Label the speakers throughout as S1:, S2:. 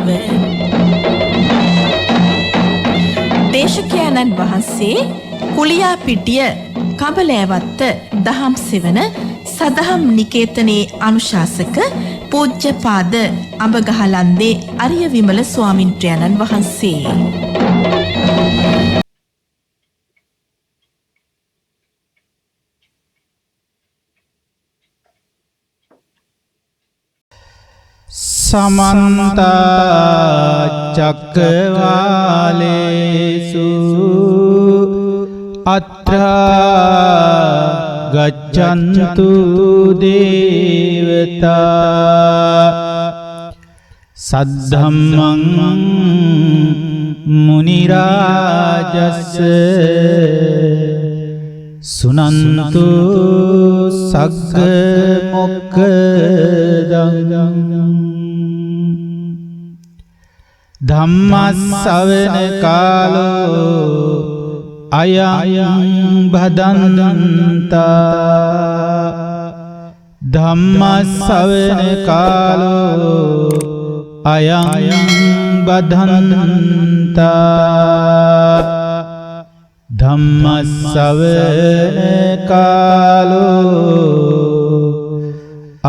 S1: බව. දේශකයන්න් වහන්සේ කුලියාපිටිය කබලෑවත්ත දහම් සෙවන සදහම් නිකේතනයේ අනුශාසක පූජ්‍යපාද අඹගහලන්දේ අරිය විමල ස්වාමින්ද්‍රයන්න් වහන්සේ.
S2: समन्त चक्रवालेषु अत्र गच्छन्तु देवता सद्धम्मं मुनिराजस्य सुनन्तु सग्ग मोक्खदं ධම්මස්සවන කාලෝ අයං භදන්තා ධම්මස්සවන කාලෝ අයං බදන්තා ධම්මස්සවන කාලෝ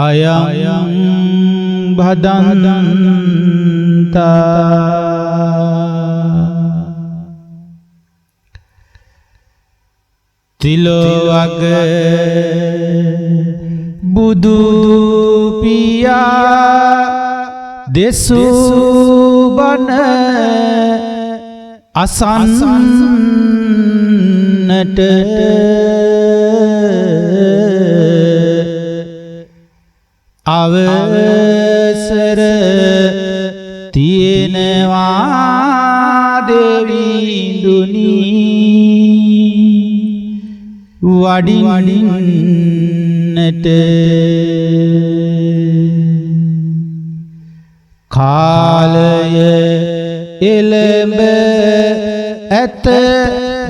S2: අයං භදන්තා තිලෝවග බුදු පියා දෙසූ බණ අසන්නට අවසර තියෙනවා දෙවිඳුනි වඩින්නට කාලය එළඹ ඇත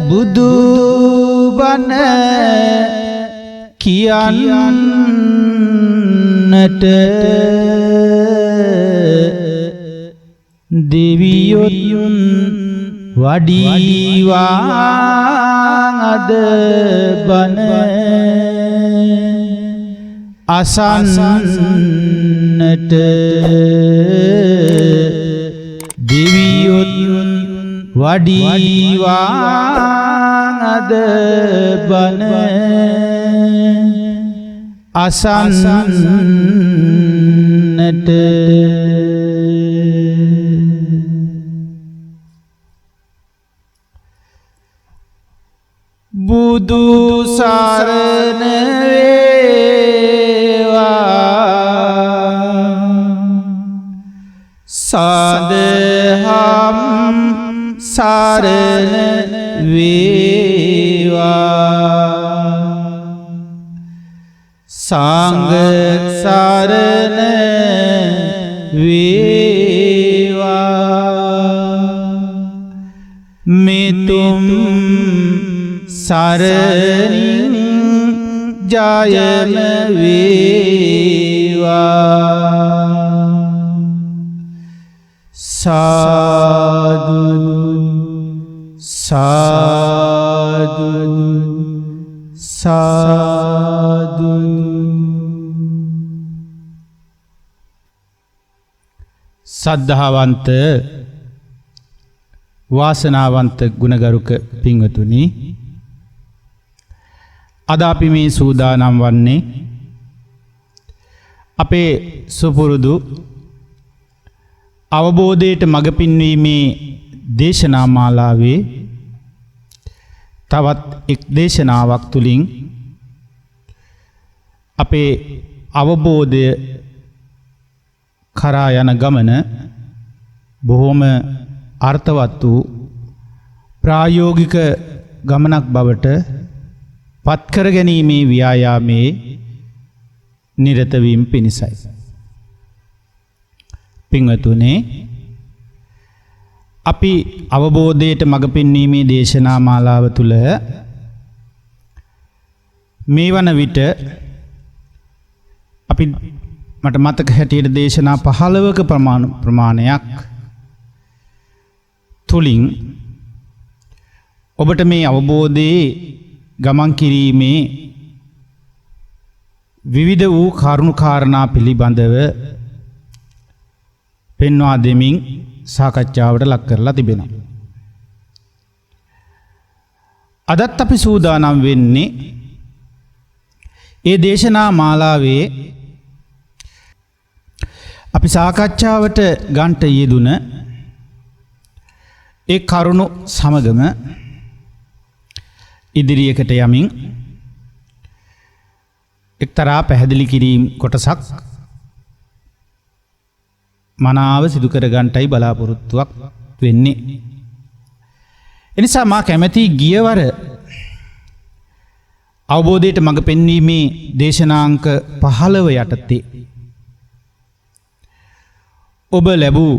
S2: බුදු බණ කියන්නට දෙවියොත් වඩීවා අද බණ අසන්නට දෙවියොත් වඩීවා අද බණ අසන්නට බුදු සරණ වේවා සදහම් සරණ වේවා සංඝ සරණ වේවා මෙතුම් සරණින් ජයම වේවා සාදු සාදු සාදු. සද්ධාවන්ත වාසනාවන්ත ගුණගරුක පින්වතුනි, අද අපි මේ සූදානම් වන්නේ අපේ සුපුරුදු අවබෝධයට මඟ පින්වීමේ දේශනා මාලාවේ තවත් එක් දේශනාවක් තුලින් අපේ අවබෝධය කරා යන ගමන බොහොම අර්ථවත් වූ ප්‍රායෝගික ගමනක් බවට පත්කර ගැනීමේ ව්‍යායාමයේ නිරත වීම පිණිසයි. පින්වතුනි, අපි අවබෝධයට මඟ පෙන්වීමේ දේශනා මාලාව තුළ මේ වන විට අපි මට මතක හැටියට දේශනා 15ක ප්‍රමාණයක් තුලින් ඔබට මේ අවබෝධයේ ගමන් කිරීමේ විවිධ වූ කරුණු කාරණා පිළිබඳව පෙන්වා දෙමින් සාකච්ඡාවට ලක් කරලා තිබෙනවා. අදත් අපි සූදානම් වෙන්නේ ඒ දේශනා මාලාවේ අපි සාකච්ඡාවට ගන්ට යෙදුන ඒ කරුණු සමගම ඉදිරියකට යමින් එක්තරා පැහැදිලි කිරීම් කොටසක් මනාව සිදු කර ගන්නටයි බලාපොරොත්තුවක් වෙන්නේ. එනිසා මා කැමැති ගියවර අවබෝධයට මඟ පෙන්වීමේ දේශනාංක 15 යටතේ ඔබ ලැබූ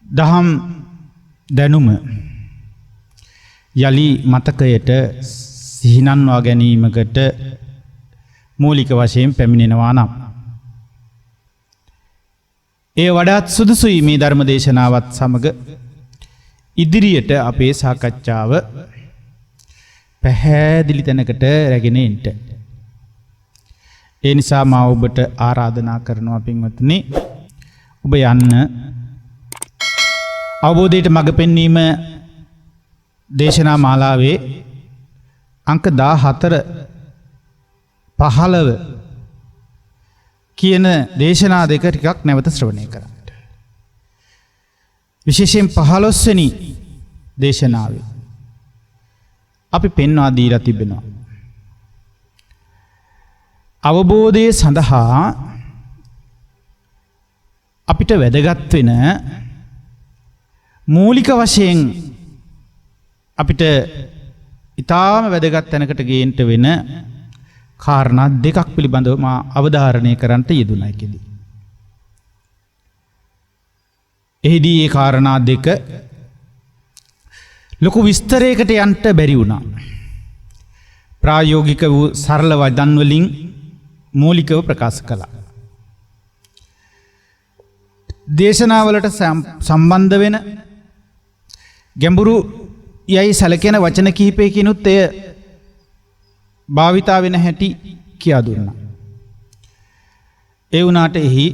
S2: දහම් දැනුම යලි මතකයට සිහිනන්වා ගැනීමකට මූලික වශයෙන් පැමිණෙනවා නම් ඒ වඩාත් සුදුසුයි මේ ධර්ම දේශනාවත් සමග ඉදිරියට අපේ සාකච්ඡාව පැහැදිලි තැනකට රැගෙන එන්න. ඒ නිසා මා ඔබට ආරාධනා කරනවා පින්වත්නි, ඔබ යන්න අවබෝධයට මඟ පෙන්වීම දේශනා මාලාවේ අංක 14 15 කියන දේශනා දෙක ටිකක් නැවත ශ්‍රවණය කරන්න. විශේෂයෙන් 15 වෙනි දේශනාවේ අපි පෙන්වා දීලා තිබෙනවා. අවබෝධය සඳහා අපිට වැදගත් වෙන මූලික වශයෙන් අපිට ඊටාම වැදගත් තැනකට ගේන්න වෙන කාරණා දෙකක් පිළිබඳව මා අවධාරණය කරන්නට යෙදුණා කියලා. එහිදී මේ කාරණා දෙක ලොකු විස්තරයකට යන්න බැරි වුණා. ප්‍රායෝගික වූ සරල වදන් වලින් මූලිකව ප්‍රකාශ කළා. දේශනාවලට සම්බන්ධ වෙන ගැඹුරු යයි සැලකෙන වචන කිහිපයකිනුත් එය භාවිතා වෙන හැටි කියා දුන්නා. ඒ වුණාට එහි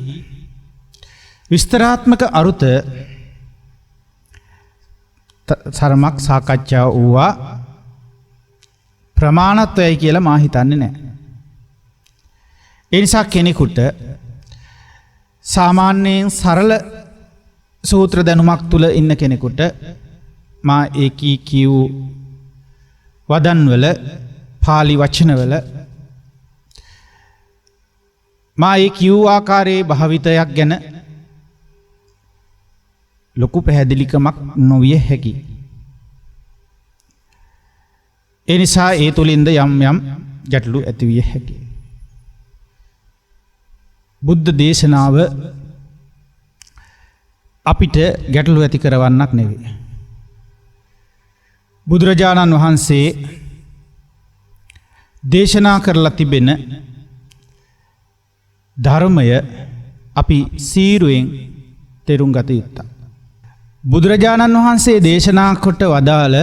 S2: විස්තරාත්මක අරුත සරමක් සාකච්ඡා වූවා ප්‍රමාණත්වයයි කියලා මා හිතන්නේ නැහැ. ඒ නිසා කෙනෙකුට සාමාන්‍යයෙන් සරල සූත්‍ර දැනුමක් තුල ඉන්න කෙනෙකුට මා ඒකී කියූ වදන් වල පාලි වචන වල මා ඒ කියූ ආකාරයේ භාවිතයක් ගැන ලොකු පැහැදිලිකමක් නොවිය හැකි. ඒ නිසා ඒ තුලින්ද යම් යම් ගැටලු ඇති විය හැකියි. බුද්ධ දේශනාව අපිට ගැටලු ඇති කරවන්නක් නෙවෙයි. බුදුරජාණන් වහන්සේ දේශනා කරලා තිබෙන ධර්මය අපි සීරුවෙන් තේරුම් ගත යුතුයි. බුදුරජාණන් වහන්සේ දේශනා කොට වදාළ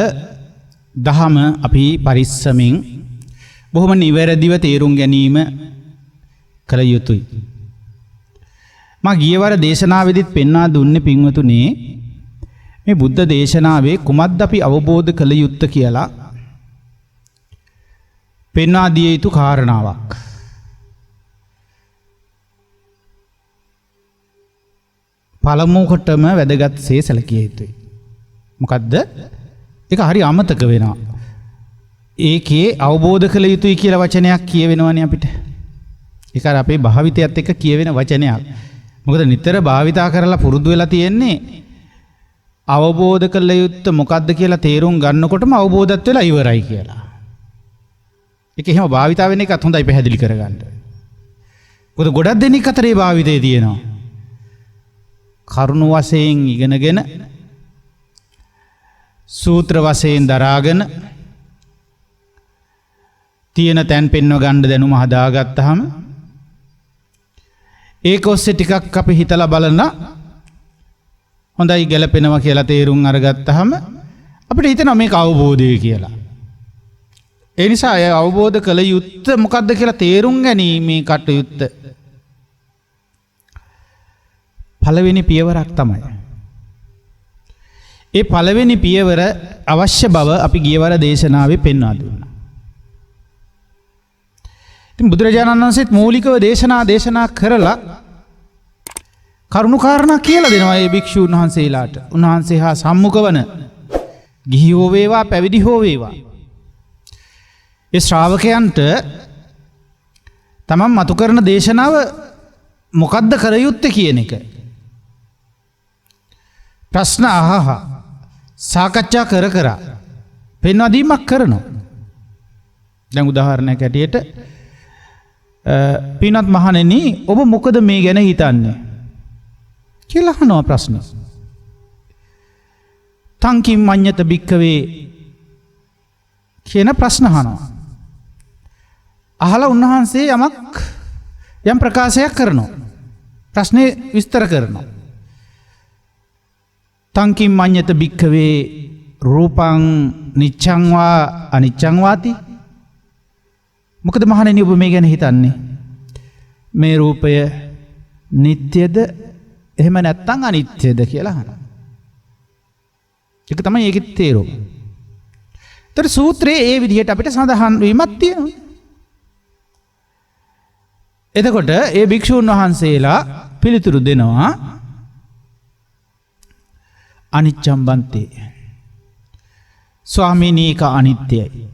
S2: දහම අපි පරිස්සමින් බොහොම නිවැරදිව තේරුම් ගැනීම කළ යුතුයි. මා ගියවර දේශනාවෙදිත් පෙන්වා දුන්නේ පින්වතුනි, මේ බුද්ධ දේශනාවේ කුමක්ද අපි අවබෝධ කළ යුත්තේ කියලා පෙන්වා දිය යුතු කාරණාවක්. පළමු කොටම වැදගත්සේ සැලකිය යුතුයි. මොකද්ද? ඒක හරි අමතක වෙනවා. ඒකේ අවබෝධ කළ යුතුයි කියලා වචනයක් කියවෙනවනේ අපිට. ඒක අපේ භාවිතයත් එක්ක කියවෙන වචනයක්. මොකද නිතර භාවිතා කරලා පුරුදු වෙලා තියෙන්නේ අවබෝධ කළ යුත්තේ මොකද්ද කියලා තේරුම් ගන්නකොටම අවබෝධත් වෙලා ඉවරයි කියලා. ඒක එහෙම භාවිතා වෙන එකත් හොඳයි පැහැදිලි කරගන්න. මොකද ගොඩක් දෙනෙක් අතරේ භාවිතේ තියෙනවා. කරුණු වශයෙන් ඉගෙනගෙන සූත්‍ර වශයෙන් දරාගෙන තියෙන තැන් පෙන්ව ගන්න දැනුම හදාගත්තාම ඒක ඔස්සේ ටිකක් අපි හිතලා බලන හොඳයි ගැලපෙනවා කියලා තේරුම් අරගත්තාම අපිට හිතෙනවා මේක අවබෝධය කියලා. ඒ නිසා ඒ අවබෝධ කළ යුත්තේ මොකක්ද කියලා තේරුම් ගැනීමේ කටයුත්ත පළවෙනි පියවරක් තමයි. ඒ පළවෙනි පියවර අවශ්‍ය බව අපි ගියවර දේශනාවේ පෙන්වා දුන්නා. ඉතින් බුදුරජාණන් වහන්සේත් මූලිකව දේශනා කරලා කරුණු කාරණා කියලා දෙනවා මේ භික්ෂුන් වහන්සේලාට. උන්වහන්සේ හා සම්මුඛ වන ගිහි හෝ වේවා පැවිදි හෝ වේවා ඒ ශ්‍රාවකයන්ට තමන් මතු කරන දේශනාව මොකද්ද කර යුත්තේ කියන එක ප්‍රශ්න අහහ සාකච්ඡා කර පෙන්වා දීමක් කරනවා. දැන් උදාහරණයක් ඇටියට පින්වත් මහණෙනි ඔබ මොකද මේ ගැන හිතන්නේ කියලා අහනවා ප්‍රශ්න. තංකින් මඤ්ඤත භික්ඛවේ කියන ප්‍රශ්න අහනවා. අහලා උන්වහන්සේ යම් ප්‍රකාශයක් කරනවා. ප්‍රශ්නේ විස්තර කරනවා. තංකින් මඤ්ඤත භික්ඛවේ රූපං නිච්ඡං වා අනිච්ඡං වාති. මොකද මහණෙනි ඔබ මේ ගැන හිතන්නේ? මේ රූපය නිට්ටයද එහෙම නැත්නම් අනිත්‍යද කියලා අහනවා. ඒක තමයි ඒකේ තේරුම. ඒතර සූත්‍රයේ ඒ විදිහට අපිට සඳහන් වීමක් තියෙනවා. එතකොට ඒ භික්ෂුන් වහන්සේලා පිළිතුරු දෙනවා අනිච්ඡම් බන්තේ. ස්වාමීනි ඒක අනිත්‍යයි.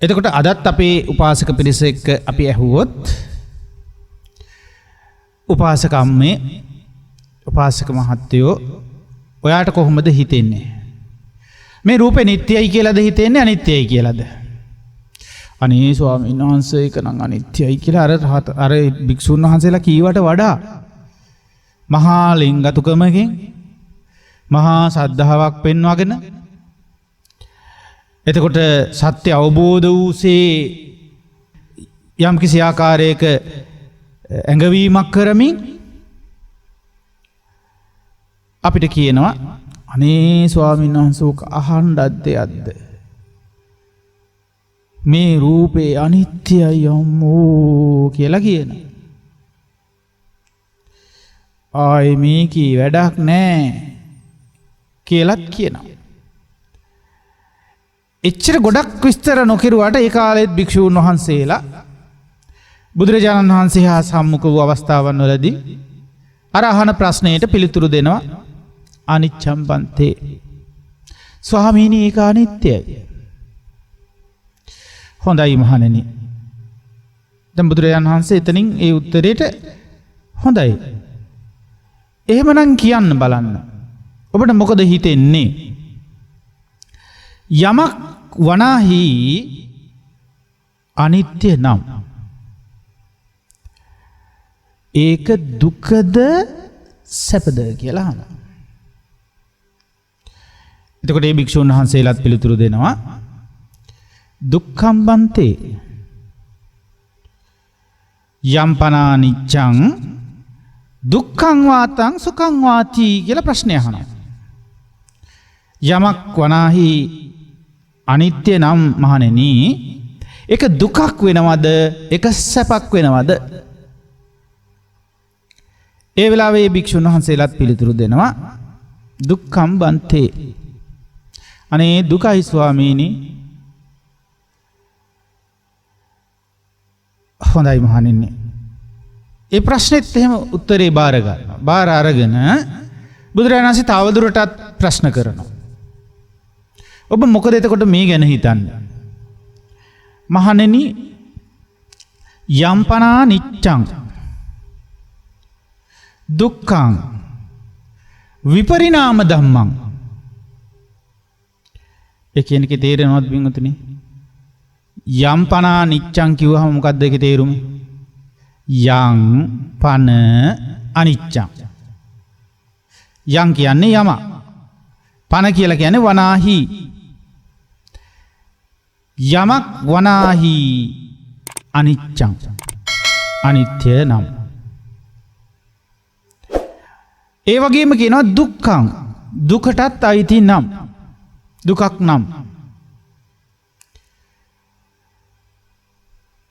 S2: එතකොට අදත් අපේ උපාසක පිරිස එක්ක අපි ඇහුවොත් උපාසක අම්මේ උපාසක මහත්තයෝ ඔයාට කොහොමද හිතෙන්නේ? මේ රූපේ නිට්ටයයි කියලාද හිතෙන්නේ අනිත්‍යයි කියලාද? අනේ ස්වාමීන් වහන්සේ ඒක නම් අනිත්‍යයි කියලා අර භික්ෂුන් වහන්සේලා කීවට වඩා මහා ලිංගතුකමකින් මහා සද්ධාාවක් පෙන්වගෙන එතකොට සත්‍ය අවබෝධ වූසේ යම් කිසි ආකාරයක ඇඟවීමක් කරමින් අපිට කියනවා අනේ ස්වාමීන් වහන්සේ ඔක අහන්නත් දෙයක්ද? මේ රූපේ අනිත්‍යයි අම්මෝ කියලා කියනවා. ආයි මේකී වැඩක් නැහැ කියලාත් කියනවා. එච්චර ගොඩක් විස්තර නොකිරුවාට ඒ කාලෙත් භික්ෂූන් වහන්සේලා බුදුරජාණන් වහන්සේ හා සම්මුඛ වූ අවස්ථාවන් වලදී අර අහන ප්‍රශ්නයට පිළිතුරු දෙනවා අනිච්ඡම් බන්තේ. ස්වාමීනි ඒක අනිත්‍යයි. හොඳයි මහණෙනි. දැන් බුදුරජාණන් වහන්සේ එතනින් ඒ උත්තරේට හොඳයි. එහෙමනම් කියන්න බලන්න. ඔබට මොකද හිතෙන්නේ? යමක් වනාහි අනිත්‍ය නම් ඒක දුකද සැපද කියලා අහනවා. එතකොට මේ භික්ෂුන් වහන්සේලාත් පිළිතුරු දෙනවා දුක්ඛම් බන්තේ යම්පනා නිච්ඡං දුක්ඛං වාතං සුඛං වාති කියලා ප්‍රශ්නය අහනවා. යමක් වනාහි අනිත්‍ය නම් මහණෙනි ඒක දුකක් වෙනවද ඒක සැපක් වෙනවද? ඒ වෙලාවේ භික්ෂුන් වහන්සේලාත් පිළිතුරු දෙනවා දුක්ඛම් බන්තේ. අනේ දුකයි ස්වාමීනි. හොඳයි මහණෙනි. ඒ ප්‍රශ්නෙත් එහෙම උත්තරේ බාර ගන්නවා. බාර අරගෙන බුදුරජාණන් වහන්සේ තවදුරටත් ප්‍රශ්න කරනවා. ඔබ මොකද එතකොට මේ ගැන හිතන්නේ? මහණෙනි යම්පනා නිච්ඡං දුක්ඛං විපරිණාම ධම්මං. ඒ කියන්නේ තේරෙනවද බින්දුතුනි? යම්පනා නිච්ඡං කිව්වහම මොකක්ද ඒකේ තේරුම? යං පන අනිච්ඡං. යං කියන්නේ යම. පන කියලා කියන්නේ වනාහි. යමක් වනාහි අනිච්ඡං. අනිත්‍ය නම්. ඒ වගේම කියනවා දුක්ඛං දුකටත් අයිති නම් දුකක් නම්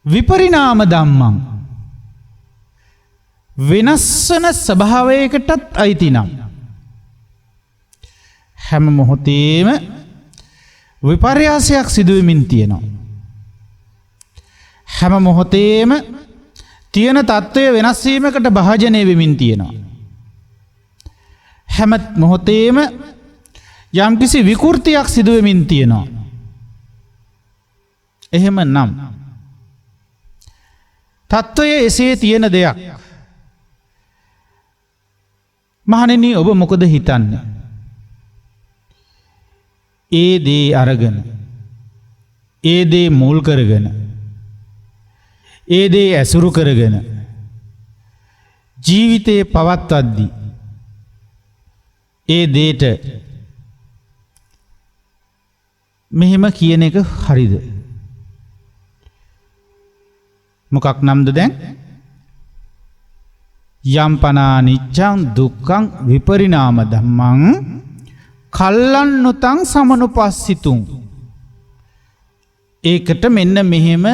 S2: විපරිණාම ධම්මං වෙනස් වන ස්වභාවයකටත් අයිති නම් හැම මොහොතේම විපර්යාසයක් සිදුවෙමින් තියෙනවා. හැම මොහොතේම තියෙන තත්ත්වය වෙනස් වීමකට භාජනය වෙමින් තියෙනවා. හැම මොහොතේම යම්කිසි විකෘතියක් සිදුවෙමින් තියෙනවා. එහෙම නම් තත්ත්වය එසේ තියෙන දෙයක් මහණෙනි ඔබ මොකද හිතන්නේ? ඒ දේ අරගෙන ඒ දේ මුල් කරගෙන ඒ දේ ඇසුරු කරගෙන ජීවිතේ පවත්වද්දී ඒ දේට මෙහෙම කියන එක හරිද? මොකක් නම්ද දැන්? යම්පනා නිච්ඡං දුක්ඛං විපරිණාම ධම්මං කල්ලන්නොතං සමනුපස්සිතුං. ඒකට මෙන්න මෙහෙම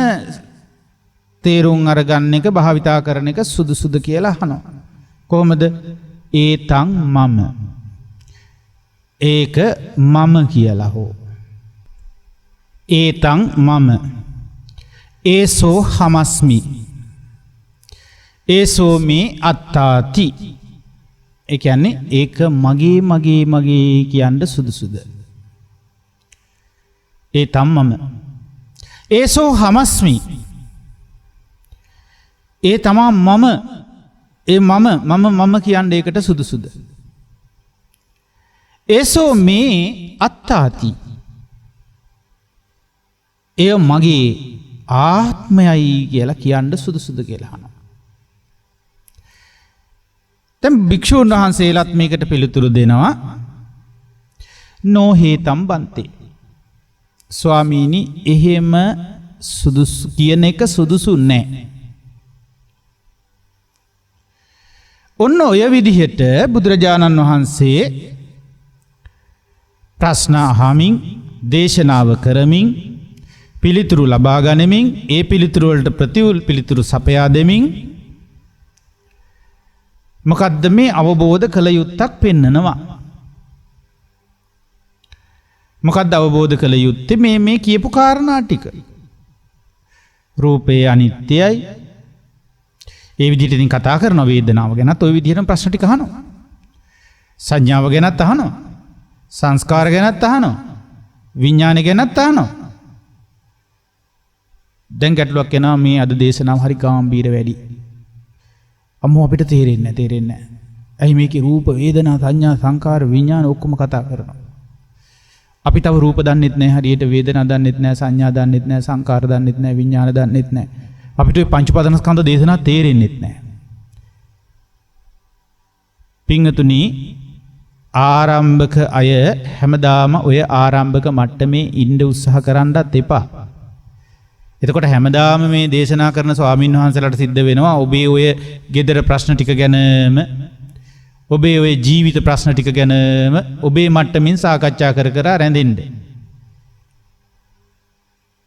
S2: තේරුම් අරගන්න එක භාවිතා කරන එක සුදුසුද කියලා අහනවා. කොහොමද? ඒතං මම. ඒක මම කියලා හෝ. ඒතං මම. ඒසෝ හමස්මි. ඒසෝ මේ අත්තාති. ඒ කියන්නේ ඒක මගේ මගේ මගේ කියන්න සුදුසුද? ඒ තමම. ඒසෝ හමස්මි. ඒ තමා මම. ඒ මම කියන්න ඒකට සුදුසුද? ඒසෝ මේ අත්තාති. එය මගේ ආත්මයයි කියලා කියන්න සුදුසුද කියලා අහනවා. දැන් භික්ෂුන් වහන්සේලාත් මේකට පිළිතුරු දෙනවා. නොහේතම් බන්තේ. ස්වාමීනි එහෙම සුදුසු කියන එක සුදුසු නැහැ. ඔන්න ඔය විදිහට බුදුරජාණන් වහන්සේ ප්‍රශ්න අහමින් දේශනාව කරමින් පිළිතුරු ලබා ගනිමින් ඒ පිළිතුරු වලට පිළිතුරු සපයා දෙමින් මොකද්ද මේ අවබෝධ කළ යුත්තක් පෙන්නනවා. මොකද්ද අවබෝධ කළ යුත්තේ? මේ කියපු කාරණා ටික. රූපේ අනිත්‍යයි. ඒ විදිහට ඉතින් කතා කරන වේදනාව ගැනත් ওই විදිහටම ප්‍රශ්න ටික අහනවා. සංඥාව ගැනත් අහනවා. සංස්කාර ගැනත් අහනවා. විඥාන ගැනත් අහනවා. දැන් ගැටලුවක් එනවා මේ අද දේශනාව හරි ගැඹීර වැඩි. අම්මෝ අපිට තේරෙන්නේ නැහැ. ඇයි මේකේ රූප, වේදනා, සංඥා, සංකාර, විඥාන ඔක්කොම කතා කරනවා. අපි තව රූප දන්නෙත් නැහැ හරියට, වේදනා දන්නෙත් නැහැ, සංඥා දන්නෙත් නැහැ, සංකාර දන්නෙත් නැහැ, විඥාන දන්නෙත් නැහැ. අපිට මේ පංච උපාදානස්කන්ධ දේශනා තේරෙන්නෙත් නැහැ. පින්තුනි ආරම්භක අය හැමදාම ඔය ආරම්භක මට්ටමේ ඉන්න උත්සාහ කරන්නත් එපා. එතකොට හැමදාම මේ දේශනා කරන ස්වාමීන් වහන්සේලාට සිද්ධ වෙනවා ඔබේ ඔය gedara ප්‍රශ්න ටික ගැනම, ඔබේ ඔය ජීවිත ප්‍රශ්න ටික ගැනම ඔබේ මට්ටමින් සාකච්ඡා කර කර රැඳෙන්න.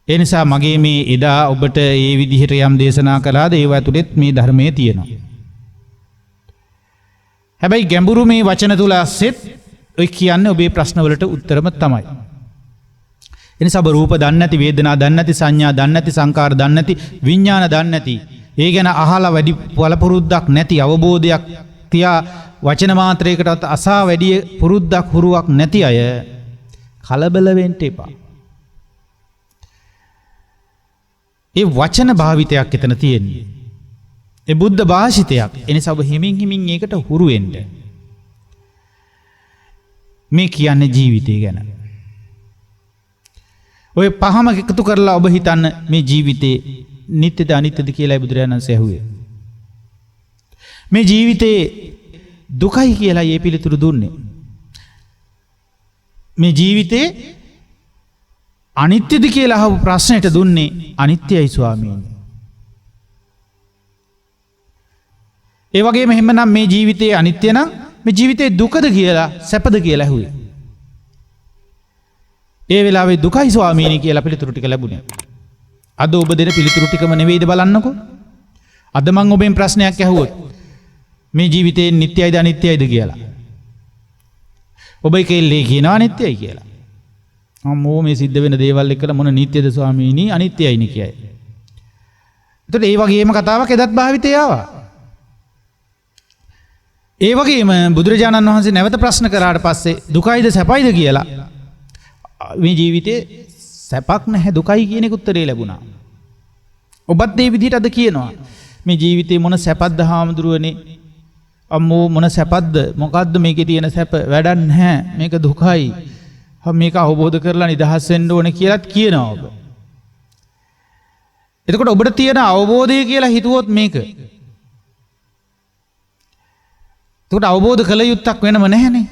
S2: ඒ නිසා මගේ මේ එදා ඔබට ඒ විදිහට යම් දේශනා කළාද ඒව ඇතුළෙත් මේ ධර්මයේ තියෙනවා. හැබැයි ගැඹුරු මේ වචන තුල ඇස්සෙත් ඔය කියන්නේ ඔබේ ප්‍රශ්න වලට උත්තරම තමයි. එනිසා ඔබ රූප දන්නේ නැති, වේදනා දන්නේ නැති, සංඥා දන්නේ නැති, සංකාර දන්නේ නැති, විඥාන දන්නේ නැති, ඒ ගැන අහලා වැඩි පළපුරුද්දක් නැති, අවබෝධයක් තියා වචන මාත්‍රයකටත් අසා වැඩි පුරුද්දක් හුරුවක් නැති අය කලබල වෙන්න එපා. ඒ වචන භාවිතයක් එතන තියෙන්නේ. ඒ බුද්ධ භාෂිතයක්. එනිසා ඔබ හිමින් ඒකට හුරු වෙන්න. මේ කියන්නේ ජීවිතය ගැන. ඔය පහම එකතු කරලා ඔබ හිතන්න මේ ජීවිතේ නිට්ටයද අනිත්‍යද කියලා බුදුරජාණන් වහන්සේ ඇහුවේ. මේ ජීවිතේ දුකයි කියලා ඒ පිළිතුරු දුන්නේ. මේ ජීවිතේ අනිත්‍යද කියලා අහපු ප්‍රශ්නෙට දුන්නේ අනිත්‍යයි ස්වාමීනි. ඒ වගේම එහෙමනම් මේ ජීවිතේ අනිත්‍ය නම් මේ ජීවිතේ දුකද කියලා සැපද කියලා ඇහුවේ. ඒ වෙලාවේ දුකයි ස්වාමීනි කියලා පිළිතුරු ටික ලැබුණේ. අද ඔබ දෙන පිළිතුරු ටිකම නෙවෙයිද බලන්නකෝ. අද මම ඔබෙන් ප්‍රශ්නයක් ඇහුවොත් මේ ජීවිතේ නිට්ටයයිද අනිත්‍යයිද කියලා. ඔබ කෙල්ලේ කියනවා අනිත්‍යයි කියලා. අම්මෝ මේ සිද්ධ වෙන දේවල් එක්කලා මොන නිට්ටයද ස්වාමීනි අනිත්‍යයිනි කියයි. එතකොට ඒ වගේම කතාවක් එදත් භාවිතය ආවා. ඒ වගේම බුදුරජාණන් වහන්සේ නැවත ප්‍රශ්න කරාට පස්සේ දුකයිද සැපයිද කියලා මේ ජීවිතේ සැපක් නැහැ දුකයි කියන එක උත්තරේ ලැබුණා. ඔබත් මේ විදිහට අද කියනවා මේ ජීවිතේ මොන සැපක්ද හාමුදුරුවනේ අම්මෝ මොන සැපක්ද මොකද්ද මේකේ තියෙන සැප වැඩක් නැහැ මේක දුකයි මේක අවබෝධ කරලා නිදහස් වෙන්න ඕනේ කියලාත් කියනවා ඔබ. එතකොට ඔබට තියෙන අවබෝධය කියලා හිතුවොත් මේක. එතකොට අවබෝධ කළ යුත්තක් වෙනම නැහැනේ.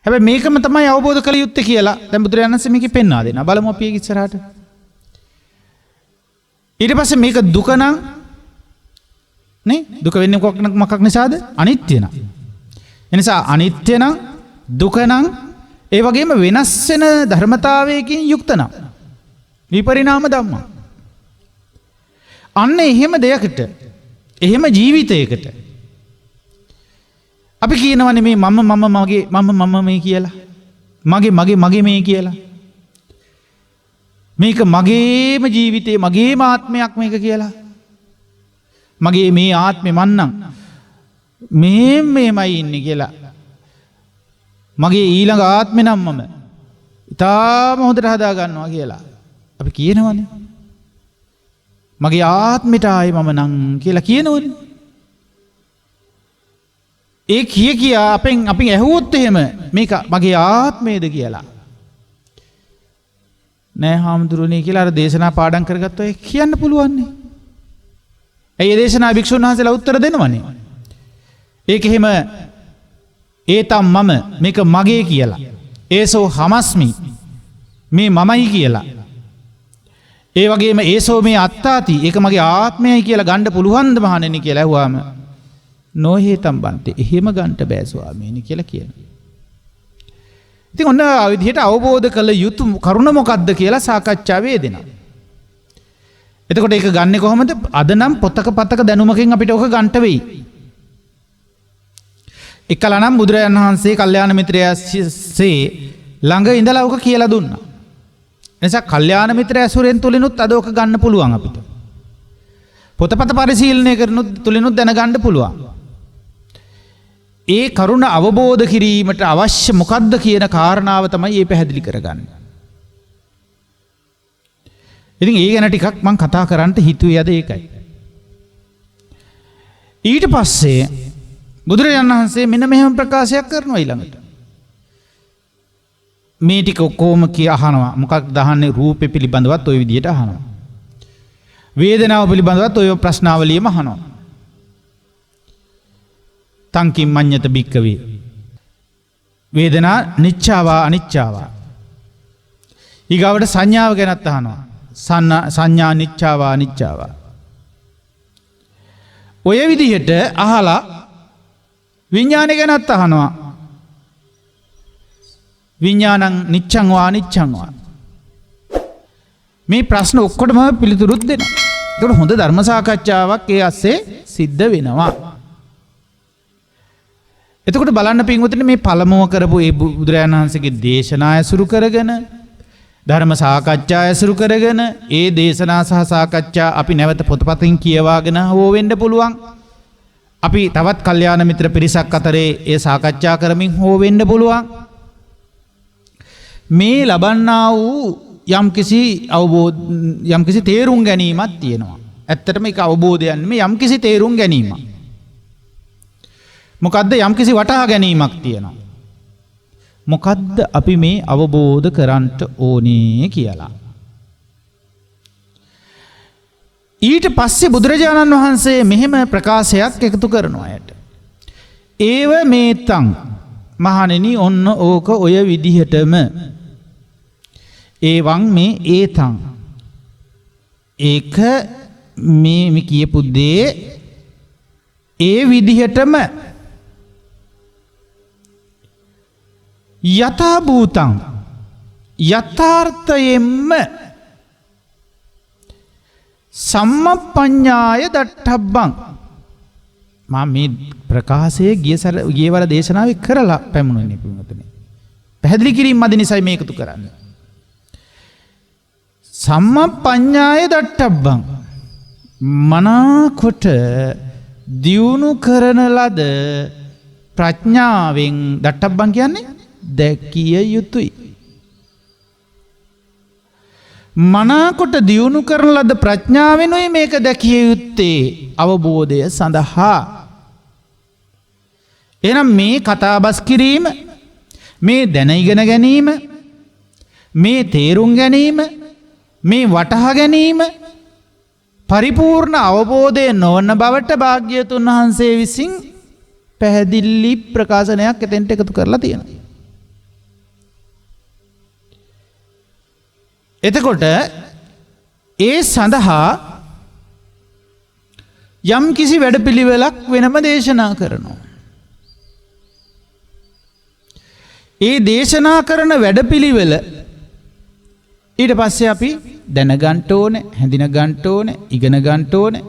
S2: හැබැයි මේකම තමයි අවබෝධ කළ යුත්තේ කියලා දැන් බුදුරජාණන් වහන්සේ මේකේ පෙන්වා දෙනවා. බලමු අපි ඒක ඉස්සරහට. ඊට පස්සේ මේක දුක නම් නේ දුක වෙන්නේ මොකක් නිසාද? අනිත්‍ය නම්. එනිසා අනිත්‍ය නම් දුක නම් ඒ වගේම වෙනස් වෙන ධර්මතාවයකින් යුක්ත නම් විපරිණාම ධම්ම. අන්න එහෙම දෙයකට එහෙම ජීවිතයකට අපි කියනවනේ මේ මම මගේ මේ කියලා. මගේ මේ කියලා. මේක මගේම ජීවිතේ මගේම ආත්මයක් මේක කියලා. මගේ මේ ආත්මෙ මන්නම් මේමයි ඉන්නේ කියලා. මගේ ඊළඟ ආත්මෙ නම් මම ඉතාම හොඳට හදා ගන්නවා කියලා. අපි කියනවනේ. මගේ ආත්මෙට ආයේ මම නම් කියලා කියනවනේ. ඒ කියා අපි ඇහුවොත් එහෙම මේක මගේ ආත්මයේද කියලා. නෑ හාමුදුරනේ කියලා අර දේශනා පාඩම් කරගත්තා ඒ කියන්න පුළුවන් නේ. ඒ දේශනා භික්ෂුන් වහන්සේලා උත්තර දෙනවනේ. ඒක එහෙම ඒතම් මම මේක මගේ කියලා. ඒසෝ හමස්මි මේ මමයි කියලා. ඒ වගේම ඒසෝ මේ අත්තාති ඒක මගේ ආත්මයයි කියලා ගන්න පුළුවන්ද මහණෙනි කියලා ඇහුවාම නොහේතම් බන්තේ එහෙම ගන්නට බෑ ස්වාමීනි කියලා කියනවා. ඉතින් ඔන්න ආ විදිහට අවබෝධ කළ යුතු කරුණ මොකක්ද කියලා සාකච්ඡාවේ යෙදෙනවා. එතකොට ඒක ගන්නෙ කොහොමද? අද නම් පොතක පතක දැනුමකින් අපිට ඔක ගන්නට වෙයි. එකලා නම් බුදුරජාණන් වහන්සේ කල්යාණ මිත්‍රයාසේ ළඟ ඉඳලා ඔක කියලා දුන්නා. එනිසා කල්යාණ මිත්‍ර ඇසුරෙන් තුලිනුත් අද ඔක ගන්න පුළුවන් අපිට. පොතපත පරිශීලනය කරනුත් තුලිනුත් දැනගන්න පුළුවන්. ඒ කරුණ අවබෝධ කිරීමට අවශ්‍ය මොකක්ද කියන කාරණාව තමයි මේ පැහැදිලි කරගන්නේ. ඉතින් ඒ ගැන ටිකක් මම කතා කරන්න හිතුවේ අද ඒකයි. ඊට පස්සේ බුදුරජාණන් වහන්සේ මෙන්න මෙහෙම ප්‍රකාශයක් කරනවා ඊළඟට. මේ ටික කොහොම අහනවා. මොකක්ද අහන්නේ? රූපේ පිළිබඳවත් ওই විදිහට අහනවා. වේදනාව පිළිබඳවත් ඔය ප්‍රශ්නාවලියම අහනවා. තංකින් මඤ්ඤත බික්කවේ වේදනා නිච්චාවා අනිච්චාවා. ඊගාවට සංඥාව ගැනත් අහනවා. සංඥා නිච්චාවා අනිච්චාවා. ඔය විදිහට අහලා විඥානය ගැනත් අහනවා. විඥානං නිච්ඡං වා අනිච්ඡං වා. මේ ප්‍රශ්න ඔක්කොටම පිළිතුරුත් දෙනවා. ඒක හොඳ ධර්ම සාකච්ඡාවක් ඒ ASCII සිද්ධ වෙනවා. එතකොට බලන්න පින්වතුනි මේ පළමුව කරපු ඒ බුදුරජාණන් වහන්සේගේ දේශනා ඇසුරු කරගෙන ධර්ම සාකච්ඡා ඇසුරු කරගෙන ඒ දේශනා සහ සාකච්ඡා අපි නැවත පොතපතින් කියවාගෙන හෝ වෙන්න පුළුවන්. අපි තවත් කල්යාණ මිත්‍ර පිරිසක් අතරේ ඒ සාකච්ඡා කරමින් හෝ වෙන්න පුළුවන්. මේ ලබන්නා වූ යම්කිසි තේරුම් ගැනීමක් තියෙනවා. ඇත්තටම ඒක අවබෝධයක් නෙමෙයි යම්කිසි තේරුම් ගැනීමක්. මොකද්ද? යම්කිසි වටහා ගැනීමක් තියෙනවා. මොකද්ද අපි මේ අවබෝධ කරන්ට ඕනේ කියලා. ඊට පස්සේ බුදුරජාණන් වහන්සේ මෙහෙම ප්‍රකාශයක් එකතු කරනවා අයට. ඒව මේතං මහණෙනි ඔන්න ඕක ඔය විදිහටම ඒවං මේ ඒතං ඒක මේ කියපු දේ ඒ විදිහටම යථා භූතං යථාර්ථයෙන්ම සම්මප්පඤ්ඤාය දට්ඨබ්බං මම මේ ප්‍රකාශයේ ගියවර දේශනාවේ කරලා පැමුණුනේ පින්වතුනි. පැහැදිලි කිරීම මැද නිසයි මේක තු කරන්නේ. සම්මප්පඤ්ඤාය දට්ඨබ්බං මනාකොට දියුණු කරන ලද ප්‍රඥාවෙන් දට්ඨබ්බං කියන්නේ දැකිය යුතුයි. මනාකොට දියුණු කරන ලද ප්‍රඥාවෙනුයි මේක දැකිය යුත්තේ අවබෝධය සඳහා. එහෙනම් මේ කතාබස් කිරීම, මේ දැන ඉගෙන ගැනීම, මේ තේරුම් ගැනීම, මේ වටහා ගැනීම පරිපූර්ණ අවබෝධය නොවන බවට භාග්‍යවතුන් වහන්සේ විසින් පැහැදිලි ප්‍රකාශනයක් එතෙන්ට එකතු කරලා තියෙනවා. එතකොට ඒ සඳහා යම් කිසි වැඩපිළිවෙලක් වෙනම දේශනා කරනවා. ඒ දේශනා කරන වැඩපිළිවෙල ඊට පස්සේ අපි දැනගන්න ඕනේ, හැඳින ගන්න ඕනේ, ඉගෙන ගන්න ඕනේ,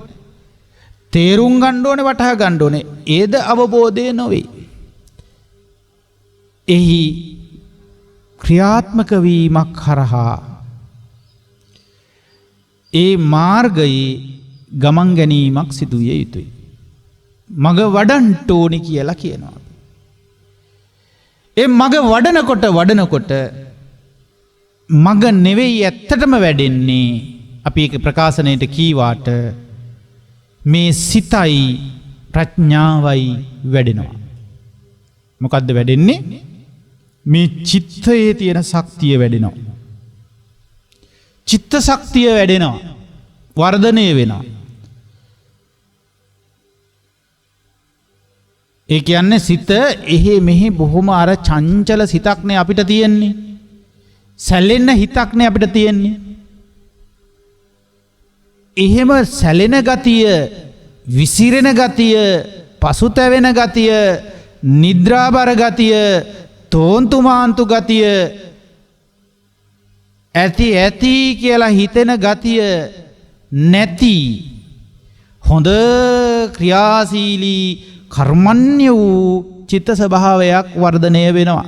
S2: තේරුම් ගන්න ඕනේ, වටහා ගන්න ඕනේ. ඒද අවබෝධය නොවේ. එහි ක්‍රියාත්මක වීමක් හරහා ඒ මාර්ගයේ ගමන් ගැනීමක් සිදුවිය යුතුයි. මග වඩන්ට ඕනි කියලා කියනවා. ඒ මග වඩනකොට මග නෙවෙයි ඇත්තටම වැඩෙන්නේ. අපි ඒක ප්‍රකාශනයට කීවාට මේ සිතයි ප්‍රඥාවයි වැඩෙනවා. මොකද්ද වැඩෙන්නේ? මේ චිත්තයේ තියෙන ශක්තිය වැඩෙනවා. චිත්ත ශක්තිය වැඩෙනවා, වර්ධනය වෙනවා. ඒ කියන්නේ සිත එහෙ මෙහෙ බොහොම අර චංචල සිතක්නේ අපිට තියෙන්නේ. සැලෙන්න හිතක්නේ අපිට තියෙන්නේ. එහෙම සැලෙන ගතිය, විසිරෙන ගතිය, පසුතැවෙන ගතිය, නිද්‍රාබර ගතිය, තෝන්තුමාන්තු ගතිය, ඇති කියලා හිතෙන ගතිය නැති හොඳ ක්‍රියාශීලී කර්මණ්‍ය වූ චිත්ත ස්වභාවයක් වර්ධනය වෙනවා.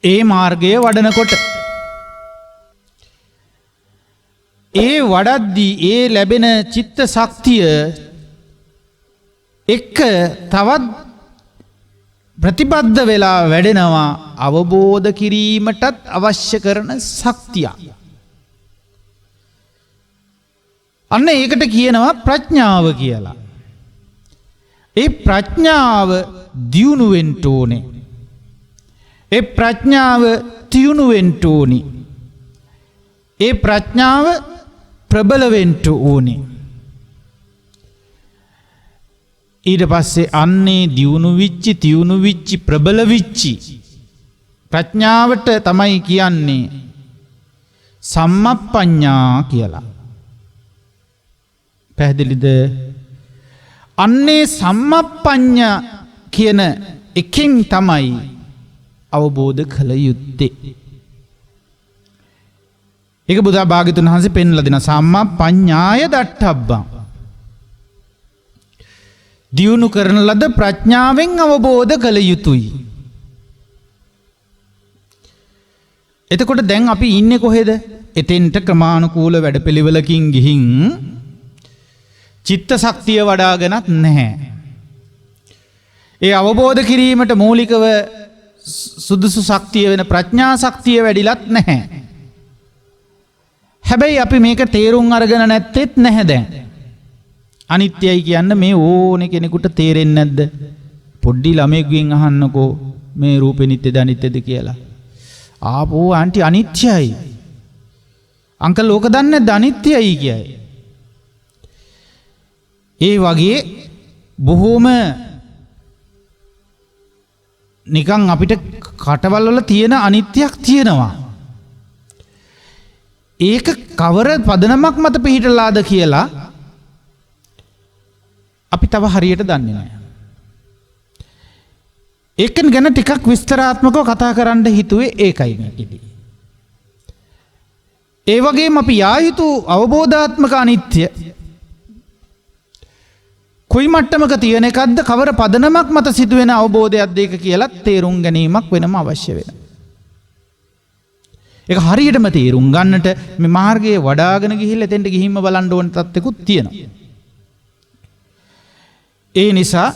S2: ඒ මාර්ගය වඩනකොට ඒ වඩද්දී ඒ ලැබෙන චිත්ත ශක්තිය එක්ක තවත් ප්‍රතිබද්ධ වෙලා වැඩෙනවා අවබෝධ කිරීමටත් අවශ්‍ය කරන ශක්තිය. අන්න ඒකට කියනවා ප්‍රඥාව කියලා. ඒ ප්‍රඥාව දියුණු වෙන්න ඕනේ. ඒ ප්‍රඥාව තියුණු වෙන්න ඕනි. ඒ ප්‍රඥාව ප්‍රබල වෙන්න ඕනේ. ඊට පස්සේ අන්නේ දියුණු විච්චි, තියුණු විච්චි, ප්‍රබල විච්චි ප්‍රඥාවට තමයි කියන්නේ සම්මප්පඤ්ඤා කියලා. පැහැදිලිද? අන්නේ සම්මප්පඤ්ඤා කියන එකෙන් තමයි අවබෝධ කළ යුත්තේ. ඒක බුදා භාග්‍යතුන් වහන්සේ පෙන්වලා දෙන සම්මප්පඤ්ඤාය දට්ඨබ්බං. දියුණු කරන ලද ප්‍රඥාවෙන් අවබෝධ කළ යුතුයි. එතකොට දැන් අපි ඉන්නේ කොහෙද? එතෙන්ට ක්‍රමානුකූල වැඩපිළිවෙලකින් ගිහින් චිත්ත ශක්තිය වඩාගෙනත් නැහැ. ඒ අවබෝධ කිරීමට මූලිකව සුදුසු ශක්තිය වෙන ප්‍රඥා ශක්තිය වැඩිලත් නැහැ. හැබැයි අපි මේක තේරුම් අරගෙන නැත්තේත් නැහැ දැන්. අනිත්‍යයි කියන්න මේ ඕනේ කෙනෙකුට තේරෙන්නේ නැද්ද? පොඩ්ඩි ළමයෙක්ගෙන් අහන්නකෝ මේ රූපේ නිට්ටයද අනිත්‍යද කියලා. ආපෝ ආන්ටි අනිත්‍යයි. අංකල් ඕක දන්නේ නැද්ද අනිත්‍යයි කියයි. ඒ වගේ බොහෝම නිකන් අපිට කටවල් වල තියෙන අනිත්‍යයක් තියෙනවා. ඒක කවර පදනමක් මත පිහිටලාද කියලා අපි තව හරියට දන්නේ නැහැ. ඒකෙන් ගැන ටිකක් විස්තරාත්මකව කතා කරන්න හිතුවේ ඒකයි මේකෙදී. ඒ වගේම අපි යා යුතු අවබෝධාත්මක අනිත්‍ය කොයි මට්ටමක තියෙන එකක්ද කවර පදනමක් මත සිදුවෙන අවබෝධයක්ද ඒක කියලා තේරුම් ගැනීමක් වෙනම අවශ්‍ය වෙනවා. ඒක හරියටම තේරුම් ගන්නට මේ මාර්ගයේ වඩාගෙන ගිහිල්ලා එතෙන්ට ගිහින්ම බලන්න ඕන තත්ත්වෙකුත් තියෙනවා. ඒ නිසා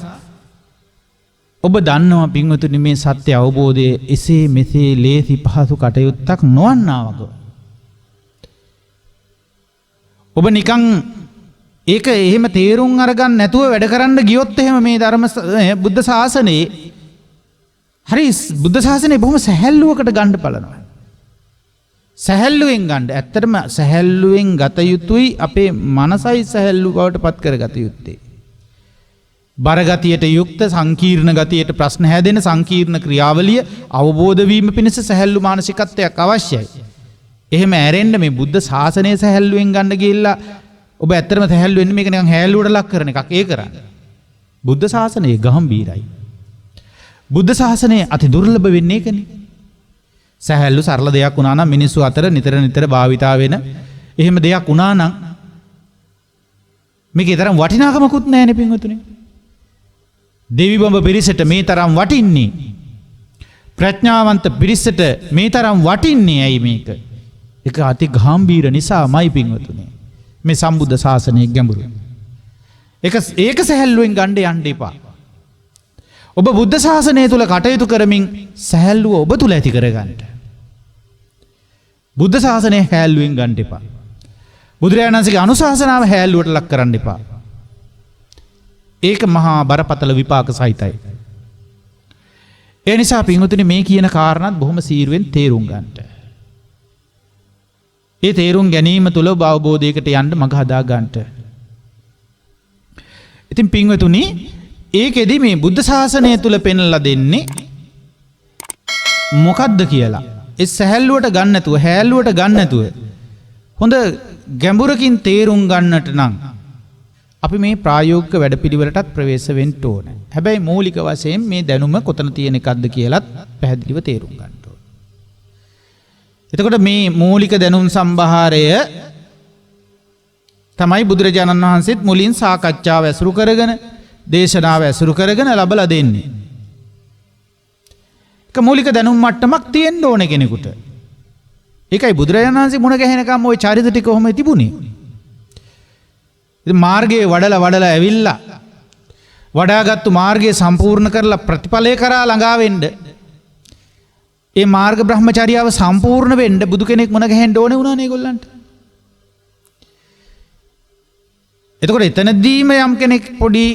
S2: ඔබ දන්නවා පින්වතුනි මේ සත්‍ය අවබෝධය එසේ මෙසේ ලේසි පහසු කටයුත්තක් නොවන්නා වගේ. ඔබ නිකන් ඒක එහෙම තේරුම් අරගන්න නැතුව වැඩ කරන්න ගියොත් එහෙම මේ ධර්ම බුද්ධ ශාසනයේ හරි බුද්ධ ශාසනය බොහොම සැහැල්ලුවකට ගන්න බලනවා. සැහැල්ලුවෙන් ගන්න. ඇත්තටම සැහැල්ලුවෙන් ගත යුතුයි අපේ මනසයි සැහැල්ලු බවට පත් කරගත යුත්තේ. බරගතියට යුක්ත සංකීර්ණ ගතියට ප්‍රශ්න හැදෙන සංකීර්ණ ක්‍රියාවලිය අවබෝධ වීම පිණිස සැහැල්ලු මානසිකත්වයක් අවශ්‍යයි. එහෙම ඇරෙන්න මේ බුද්ධ ශාසනය සැහැල්ලුවෙන් ගන්න ගිහිල්ලා ඔබ ඇත්තටම සැහැල්ලු වෙන්නේ මේක නිකන් හැල්ලුවට ලක් කරන එකක්. ඒ කරන්නේ. බුද්ධ ශාසනය ගැඹීරයි. බුද්ධ ශාසනය අති දුර්ලභ වෙන්නේ ඒකනේ. සැහැල්ලු සරල දෙයක් වුණා නම් මිනිස්සු අතර නිතර භාවිතා වෙන එහෙම දෙයක් වුණා නම් මේකේ තරම් වටිනාකමකුත් නැහැ නේ පින්වතුනි. දෙවි බඹ පිරිසට මේ තරම් වටින්නේ ප්‍රඥාවන්ත පිරිසට මේ තරම් වටින්නේ ඇයි මේක? ඒක අති ගැඹීර නිසාමයි පින්වතුනි. මේ සම්බුද්ධ ශාසනයේ ගැඹුරු. ඒක සැහැල්ලුවෙන් ගන්න යන්න එපා. ඔබ බුද්ධ ශාසනය තුල කටයුතු කරමින් සැහැල්ලුව ඔබ තුල ඇති කරගන්න. බුද්ධ ශාසනය හැල්ලුවෙන් ගන්න එපා. බුදුරජාණන් වහන්සේගේ අනුශාසනාව හැල්ලුවට ලක් කරන්න එපා. ඒක මහා බරපතල විපාක සහිතයි. ඒ නිසා පින්වතුනි මේ කියන කාරණාත් බොහොම සීරුවෙන් තේරුම් ගන්නට. ඒ තේරුම් ගැනීම තුළ ඔබ අවබෝධයකට යන්න මඟ හදා ගන්නට. ඉතින් පින්වතුනි ඒකෙදි මේ බුද්ධ ශාසනය තුල පෙන්ලා දෙන්නේ මොකද්ද කියලා. ඒ සහැල්ලුවට ගන්න නැතුව හැල්ලුවට ගන්න නැතුව හොඳ ගැඹුරකින් තේරුම් ගන්නට නම් අපි මේ ප්‍රායෝගික වැඩපිළිවෙලටත් ප්‍රවේශ වෙන්න ඕන. හැබැයි මූලික වශයෙන් මේ දැනුම කොතන තියෙන එකක්ද කියලාත් පැහැදිලිව තේරුම් ගන්න ඕන. එතකොට මේ මූලික දැනුම් සම්භාරය තමයි බුදුරජාණන් වහන්සේත් මුලින් සාකච්ඡාව ඇසුරු කරගෙන දේශනාව ඇසුරු කරගෙන ලබලා දෙන්නේ. ඒක මූලික දැනුම් මට්ටමක් තියෙන්න ඕන කෙනෙකුට. ඒකයි බුදුරජාණන් වහන්සේ මුණ ගැහෙනකම් ওই චරිත ටික කොහොම තිබුණේ. ඉතින් මාර්ගයේ වඩලා ඇවිල්ලා වඩාගත්තු මාර්ගය සම්පූර්ණ කරලා ප්‍රතිඵලය කරා ළඟා වෙන්න ඒ මාර්ග බ්‍රහ්මචර්යාව සම්පූර්ණ වෙන්න බුදු කෙනෙක් මුණ ගැහෙන්න ඕනේ වුණානේ ඒගොල්ලන්ට. එතකොට එතනදීම යම් කෙනෙක් පොඩි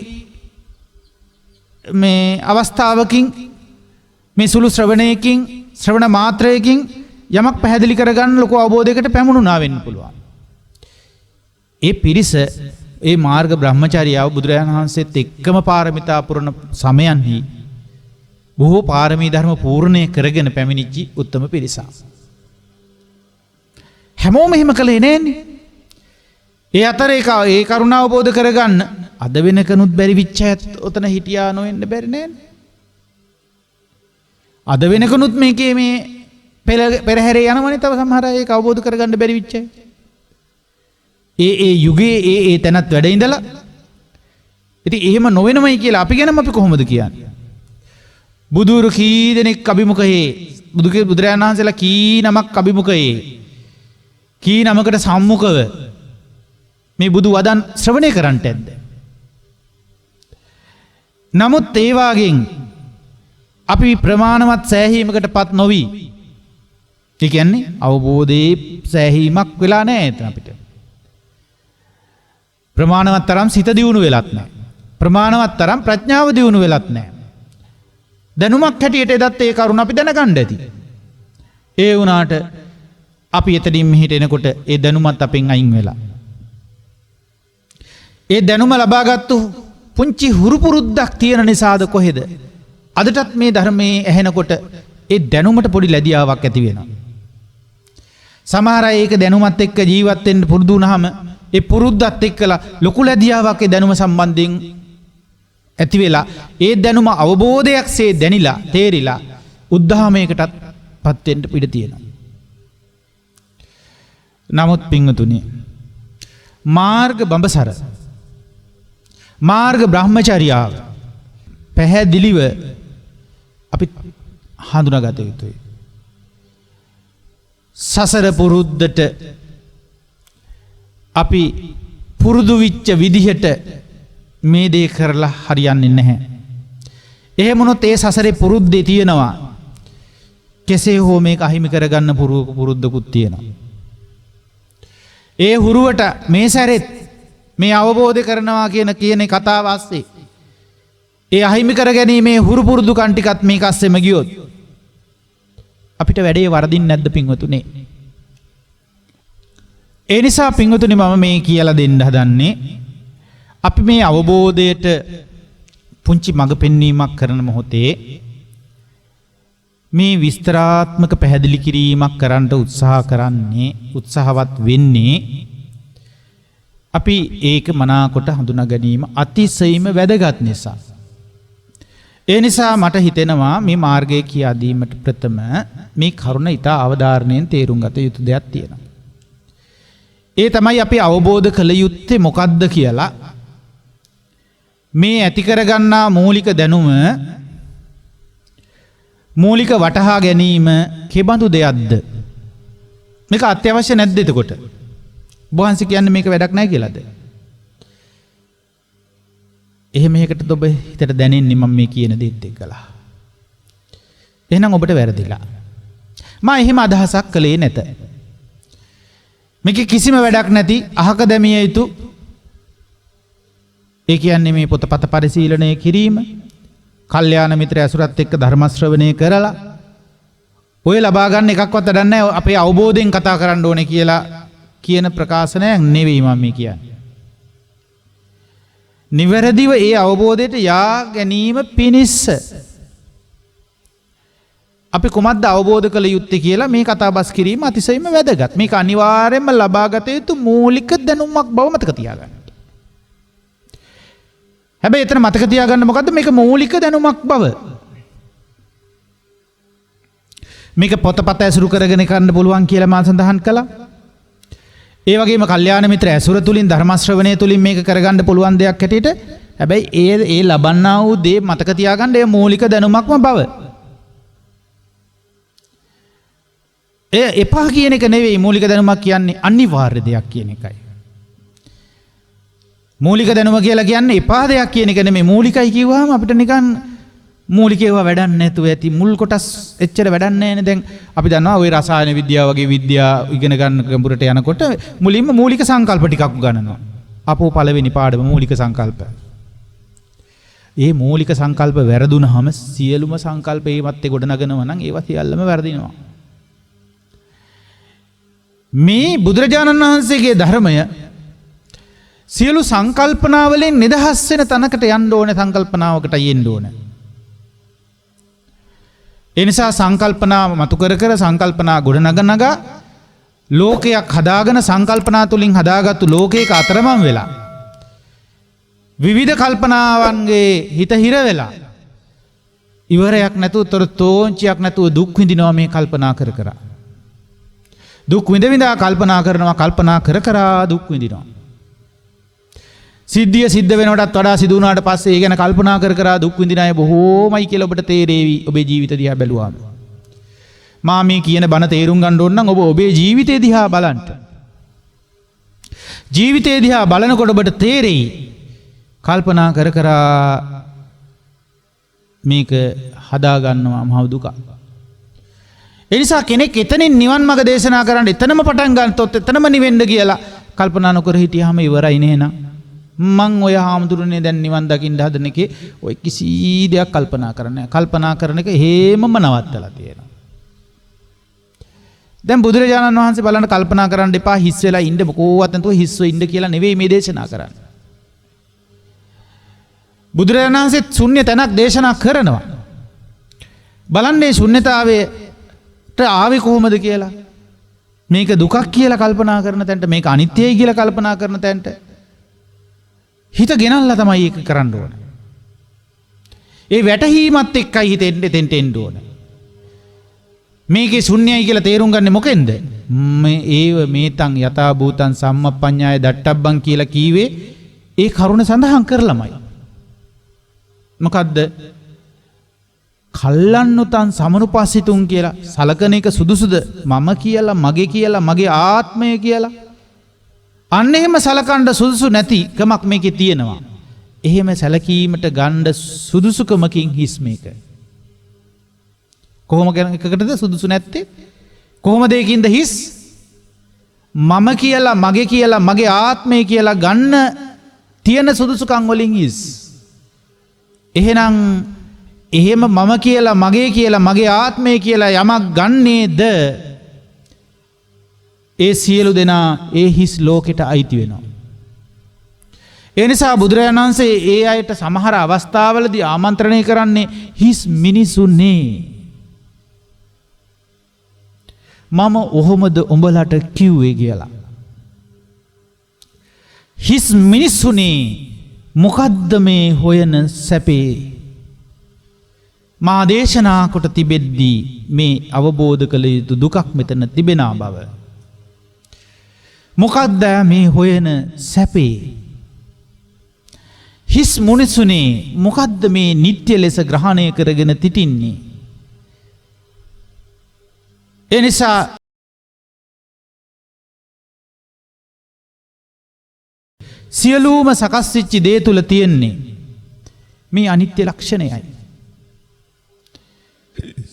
S2: මේ අවස්ථාවකින් මේ සුළු ශ්‍රවණයකින් ශ්‍රවණ මාත්‍රයකින් යමක් පැහැදිලි කරගන්න ලොකු අවබෝධයකට පැමුණුණා වෙන්න පුළුවන්. ඒ පිරිස ඒ මාර්ග බ්‍රහ්මචර්යාව බුදුරජාණන් වහන්සේත් එක්කම පාරමිතා පුරන සමයන්හි බොහෝ පාරමී ධර්ම පූර්ණය කරගෙන පැමිණිච්ච උත්තම පිරිසක්. හැමෝම එහෙම කළේ නෑනේ. ඒ අතර ඒ කරුණ අවබෝධ කරගන්න අද වෙනකනුත් බැරි විච්ච ඔතන හිටියා නොවෙන්න බැරි නෑනේ. අද වෙනකනුත් මේකේ මේ පෙරහැරේ යනවනේ තව සමහර අය ඒක අවබෝධ කරගන්න බැරි විච්ච. ඒ යුගයේ ඒ තැනත් වැඩ ඉඳලා ඉතින් එහෙම නොවෙනමයි කියලා අපි ගැනම අපි කොහොමද කියන්නේ? බුදුරු කී දෙනෙක් අභිමුඛයේ බුදුරජාණන් වහන්සේලා කී නමක් අභිමුඛයේ කී නමකට සම්මුඛව මේ බුදු වදන් ශ්‍රවණය කරන්නට ඇද්ද? නමුත් ඒ වාගෙන් අපි ප්‍රමාණවත් සෑහීමකටපත් නොවි. ඒ කියන්නේ අවබෝධයේ සෑහීමක් වෙලා නැහැ එතන අපිට. ප්‍රමාණවත් තරම් සිත දියුණු වෙලත් නැහැ. ප්‍රමාණවත් තරම් ප්‍රඥාව දියුණු වෙලත් නැහැ. දැනුමක් හැටියට එදත් ඒ කරුණ අපි දැනගන්න ඇති. ඒ වුණාට අපි එතනින් මෙහෙට එනකොට ඒ දැනුමත් අපෙන් අයින් වෙලා. ඒ දැනුම ලබාගත්තු පුංචි හුරු පුරුද්දක් තියෙන නිසාද කොහෙද අදටත් මේ ධර්මයේ ඇහෙනකොට ඒ දැනුමට පොඩි ලැබියාවක් ඇති වෙනවා. සමහර අය ඒක දැනුමත් එක්ක ජීවත් වෙන්න පුරුදු වුණාම ඒ පුරුද්දත් එක්කලා ලොකු ලැබියාවක් ඒ දැනුම සම්බන්ධයෙන් ඇති වෙලා ඒ දැනුම අවබෝධයක්සේ දැනිලා තේරිලා උද්ධාමයකටත් පත් වෙන්න ඉඩ තියෙනවා. නමුත් පින්වතුනි මාර්ග බඹසර මාර්ග බ්‍රහ්මචර්යාව පැහැදිලිව අපි හඳුනාගත යුතුයි. සසර පුරුද්දට අපි පුරුදු විච්ච විදිහට මේ දේ කරලා හරියන්නේ නැහැ. එහෙම වුණොත් ඒ සසරේ පුරුද්දේ තියෙනවා. කෙසේ හෝ මේක අහිමි කරගන්න පුරුද්දකුත් තියෙනවා. ඒ හුරුවට මේ සැරෙත් මේ අවබෝධ කරනවා කියන කතාව ASCII ඒ අහිමි කර ගැනීමේ හුරු පුරුදු කන් ටිකත් මේක ASCIIම ගියොත් අපිට වැඩේ වරදින්නේ නැද්ද පින්වතුනි? ඒ නිසා පින්වතුනි මම මේ කියලා දෙන්න හදන්නේ අපි මේ අවබෝධයට පුංචි මඟ පෙන්වීමක් කරන මොහොතේ මේ විස්තරාත්මක පැහැදිලි කිරීමක් කරන්න උත්සාහවත් වෙන්නේ අපි ඒක මනාකොට හඳුනා ගැනීම අතිශයින්ම වැදගත් නිසා. ඒ නිසා මට හිතෙනවා මේ මාර්ගය කියා දීමට ප්‍රථම මේ කරුණ ඊට අවධාරණයෙන් තේරුම් ගත යුතු දෙයක් තියෙනවා. ඒ තමයි අපි අවබෝධ කළ යුත්තේ මොකක්ද කියලා මේ ඇති කරගන්නා මූලික දැනුම මූලික වටහා ගැනීම කෙබඳු දෙයක්ද? මේක අත්‍යවශ්‍ය නැද්ද එතකොට? බොහන්සි කියන්නේ මේක වැඩක් නැහැ කියලාද? එහෙම එකකට ඔබ හිතට දැනෙන්නේ මම මේ කියන දේත් එක්කලා. එහෙනම් ඔබට වැරදිලා. මම එහෙම අදහසක් කළේ නැත. මේක කිසිම වැඩක් නැති අහක දැමිය යුතු ඒ කියන්නේ මේ පොතපත පරිශීලනය කිරීම, කල්යාණ මිත්‍ර ඇසුරත් එක්ක ධර්ම ශ්‍රවණය කරලා ඔය ලබා ගන්න එකක්වත් වැඩක් නැහැ. අපේ අවබෝධයෙන් කතා කරන්න ඕනේ කියලා කියන ප්‍රකාශනයක් නෙවෙයි මම මේ කියන්නේ. නිවැරදිව ඒ අවබෝධයට යා ගැනීම පිණිස අපි කුමක්ද අවබෝධ කළ යුත්තේ කියලා මේ කතාබස් කිරීම අතිශයින්ම වැදගත්. මේක අනිවාර්යයෙන්ම ලබාගත යුතු මූලික දැනුමක් බව මතක තියාගන්න. හැබැයි එතන මතක තියාගන්න මොකද්ද මේක මූලික දැනුමක් බව. මේක පොතපත ඇසුරු කරගෙන කරන්න පුළුවන් කියලා මම සඳහන් කළා. ඒ වගේම කල්යාණ මිත්‍ර ඇසුර තුලින් ධර්ම ශ්‍රවණය තුලින් මේක කරගන්න පුළුවන් දෙයක් හැටියට හැබැයි ඒ ලබන්නා වූ දේ මතක තියාගන්න ඒ මූලික දැනුමක්ම බව. ඒ එපා කියන එක නෙවෙයි මූලික දැනුමක් කියන්නේ අනිවාර්ය දෙයක් කියන එකයි. මූලික දැනුම කියලා කියන්නේ එපා දෙයක් කියන එක නෙමෙයි. මූලිකයි කිව්වහම අපිට නිකන් මූලිකේව වැඩක් නැතුව ඇති මුල් කොටස් එච්චර වැඩක් නැහැ. දැන් අපි දන්නවා ওই රසායන විද්‍යාව වගේ විද්‍යාව ඉගෙන ගන්න ගැඹුරට යනකොට මුලින්ම මූලික සංකල්ප ටිකක් උගන්වනවා. අපෝ පළවෙනි පාඩම මූලික සංකල්ප. ඒ මූලික සංකල්ප වැරදුනහම සියලුම සංකල්ප ඒවත් ඒ ගොඩනගනවා නම් ඒවා සියල්ලම වැරදිනවා. මේ බුදුරජාණන් වහන්සේගේ ධර්මය සියලු සංකල්පනාවලින් නිදහස් වෙන තැනකට යන්න ඕනේ, සංකල්පනාවකට යන්න ඕනේ. ඒ නිසා සංකල්පනා මතු කර සංකල්පනා ගොඩනගනගා ලෝකයක් හදාගෙන සංකල්පනා තුලින් හදාගත්තු ලෝකයක අතරමං වෙලා විවිධ කල්පනාවන්ගේ හිත හිර වෙලා ඉවරයක් නැතුව තොරතෝංචියක් නැතුව දුක් විඳිනවා මේ කල්පනා කර කර. දුක් විඳ විඳා කල්පනා කර දුක් විඳිනවා. සිද්ධිය සිද්ධ වෙනකොටත් වඩා සිදු වුණාට පස්සේ ඒ ගැන කල්පනා කර දුක් විඳින අය බොහෝමයි කියලා ඔබට තේරෙවි ඔබේ ජීවිත දිහා බැලුවාම. මා මේ කියන බණ තේරුම් ගන්න ඕන නම් ඔබ ඔබේ ජීවිතය දිහා බලන්න. ජීවිතය දිහා බලනකොට ඔබට තේරෙයි කල්පනා කර මේක හදා ගන්නවා මහ දුක. ඒ නිසා කෙනෙක් එතනින් නිවන් මඟ දේශනා කරන්න එතනම පටන් ගන්නතොත් එතනම නිවෙන්න කියලා කල්පනා නොකර හිටියාම ඉවරයි නේනම්. මං ඔය හාමුදුරනේ දැන් නිවන් දකින්න හදන එකේ ඔය කිසි දෙයක් කල්පනා කරන්නේ නැහැ. කල්පනා කරන එක හේමම නවත්තලා තියෙනවා. දැන් බුදුරජාණන් වහන්සේ බලන්න කල්පනා කරන්න එපා හිස් වෙලා ඉන්න මොකෝවත් නැතුව හිස්ව ඉන්න කියලා නෙවෙයි මේ දේශනා කරන්නේ. බුදුරජාණන් වහන්සේ ශුන්‍ය තැනක් දේශනා කරනවා. බලන්නේ ශුන්‍යතාවයට ආවේ කොහොමද කියලා. මේක දුකක් කියලා කල්පනා කරන තැනට මේක අනිත්‍යයි කියලා කල්පනා කරන තැනට හිත ගෙනල්ලා තමයි ඒක කරන්න ඕනේ. ඒ වැටහීමත් එක්කයි හිතෙන්ට එතෙන්ට එන්න ඕන. මේකේ ශුන්‍යයි කියලා තේරුම් ගන්නේ මොකෙන්ද? ඒව මේතං යථා භූතං සම්මප්පඤ්ඤාය දට්ඨබ්බං කියලා කීවේ ඒ කරුණ සඳහන් කරලමයි. මොකද්ද? කල්ලන්නුතන් සමනුපස්සිතුන් කියලා සලකන එක සුදුසුද? මම කියලා, මගේ කියලා, මගේ ආත්මය කියලා. අන්න එහෙම සලකන්න සුදුසු නැති කමක් මේකේ තියෙනවා. එහෙම සැලකීමට ගන්න සුදුසුකමකින් හිස් මේක. කොහොම එකකටද සුදුසු නැත්තේ? කොහොමද ඒකින්ද හිස්? මම කියලා, මගේ කියලා, මගේ ආත්මය කියලා ගන්න තියෙන සුදුසුකම් වලින් හිස්. එහෙනම් එහෙම මම කියලා, මගේ කියලා, මගේ ආත්මය කියලා යමක් ගන්නේද ඒ සියලු දෙනා ඒ හිස් ලෝකෙට අයිති වෙනවා. ඒ නිසා බුදුරජාණන් වහන්සේ ඒ අයට සමහර අවස්ථාවලදී ආමන්ත්‍රණය කරන්නේ හිස් මිනිසුනේ. මම ඔහොමද උඹලට කිව්වේ කියලා. හිස් මිනිසුනේ මොකද්ද මේ හොයන සැපේ? මා දේශනා කොට තිබෙද්දී මේ අවබෝධ කළ යුතු දුකක් මෙතන තිබෙනා බව. මොකද්ද මේ හොයන සැපේ? හිස් මිනිසුනේ මොකද්ද මේ නිත්‍ය ලෙස ග්‍රහණය කරගෙන සිටින්නේ? එනිසා සියලුම සකස් වෙච්ච දේ තුල තියෙන්නේ මේ අනිත්‍ය ලක්ෂණයයි.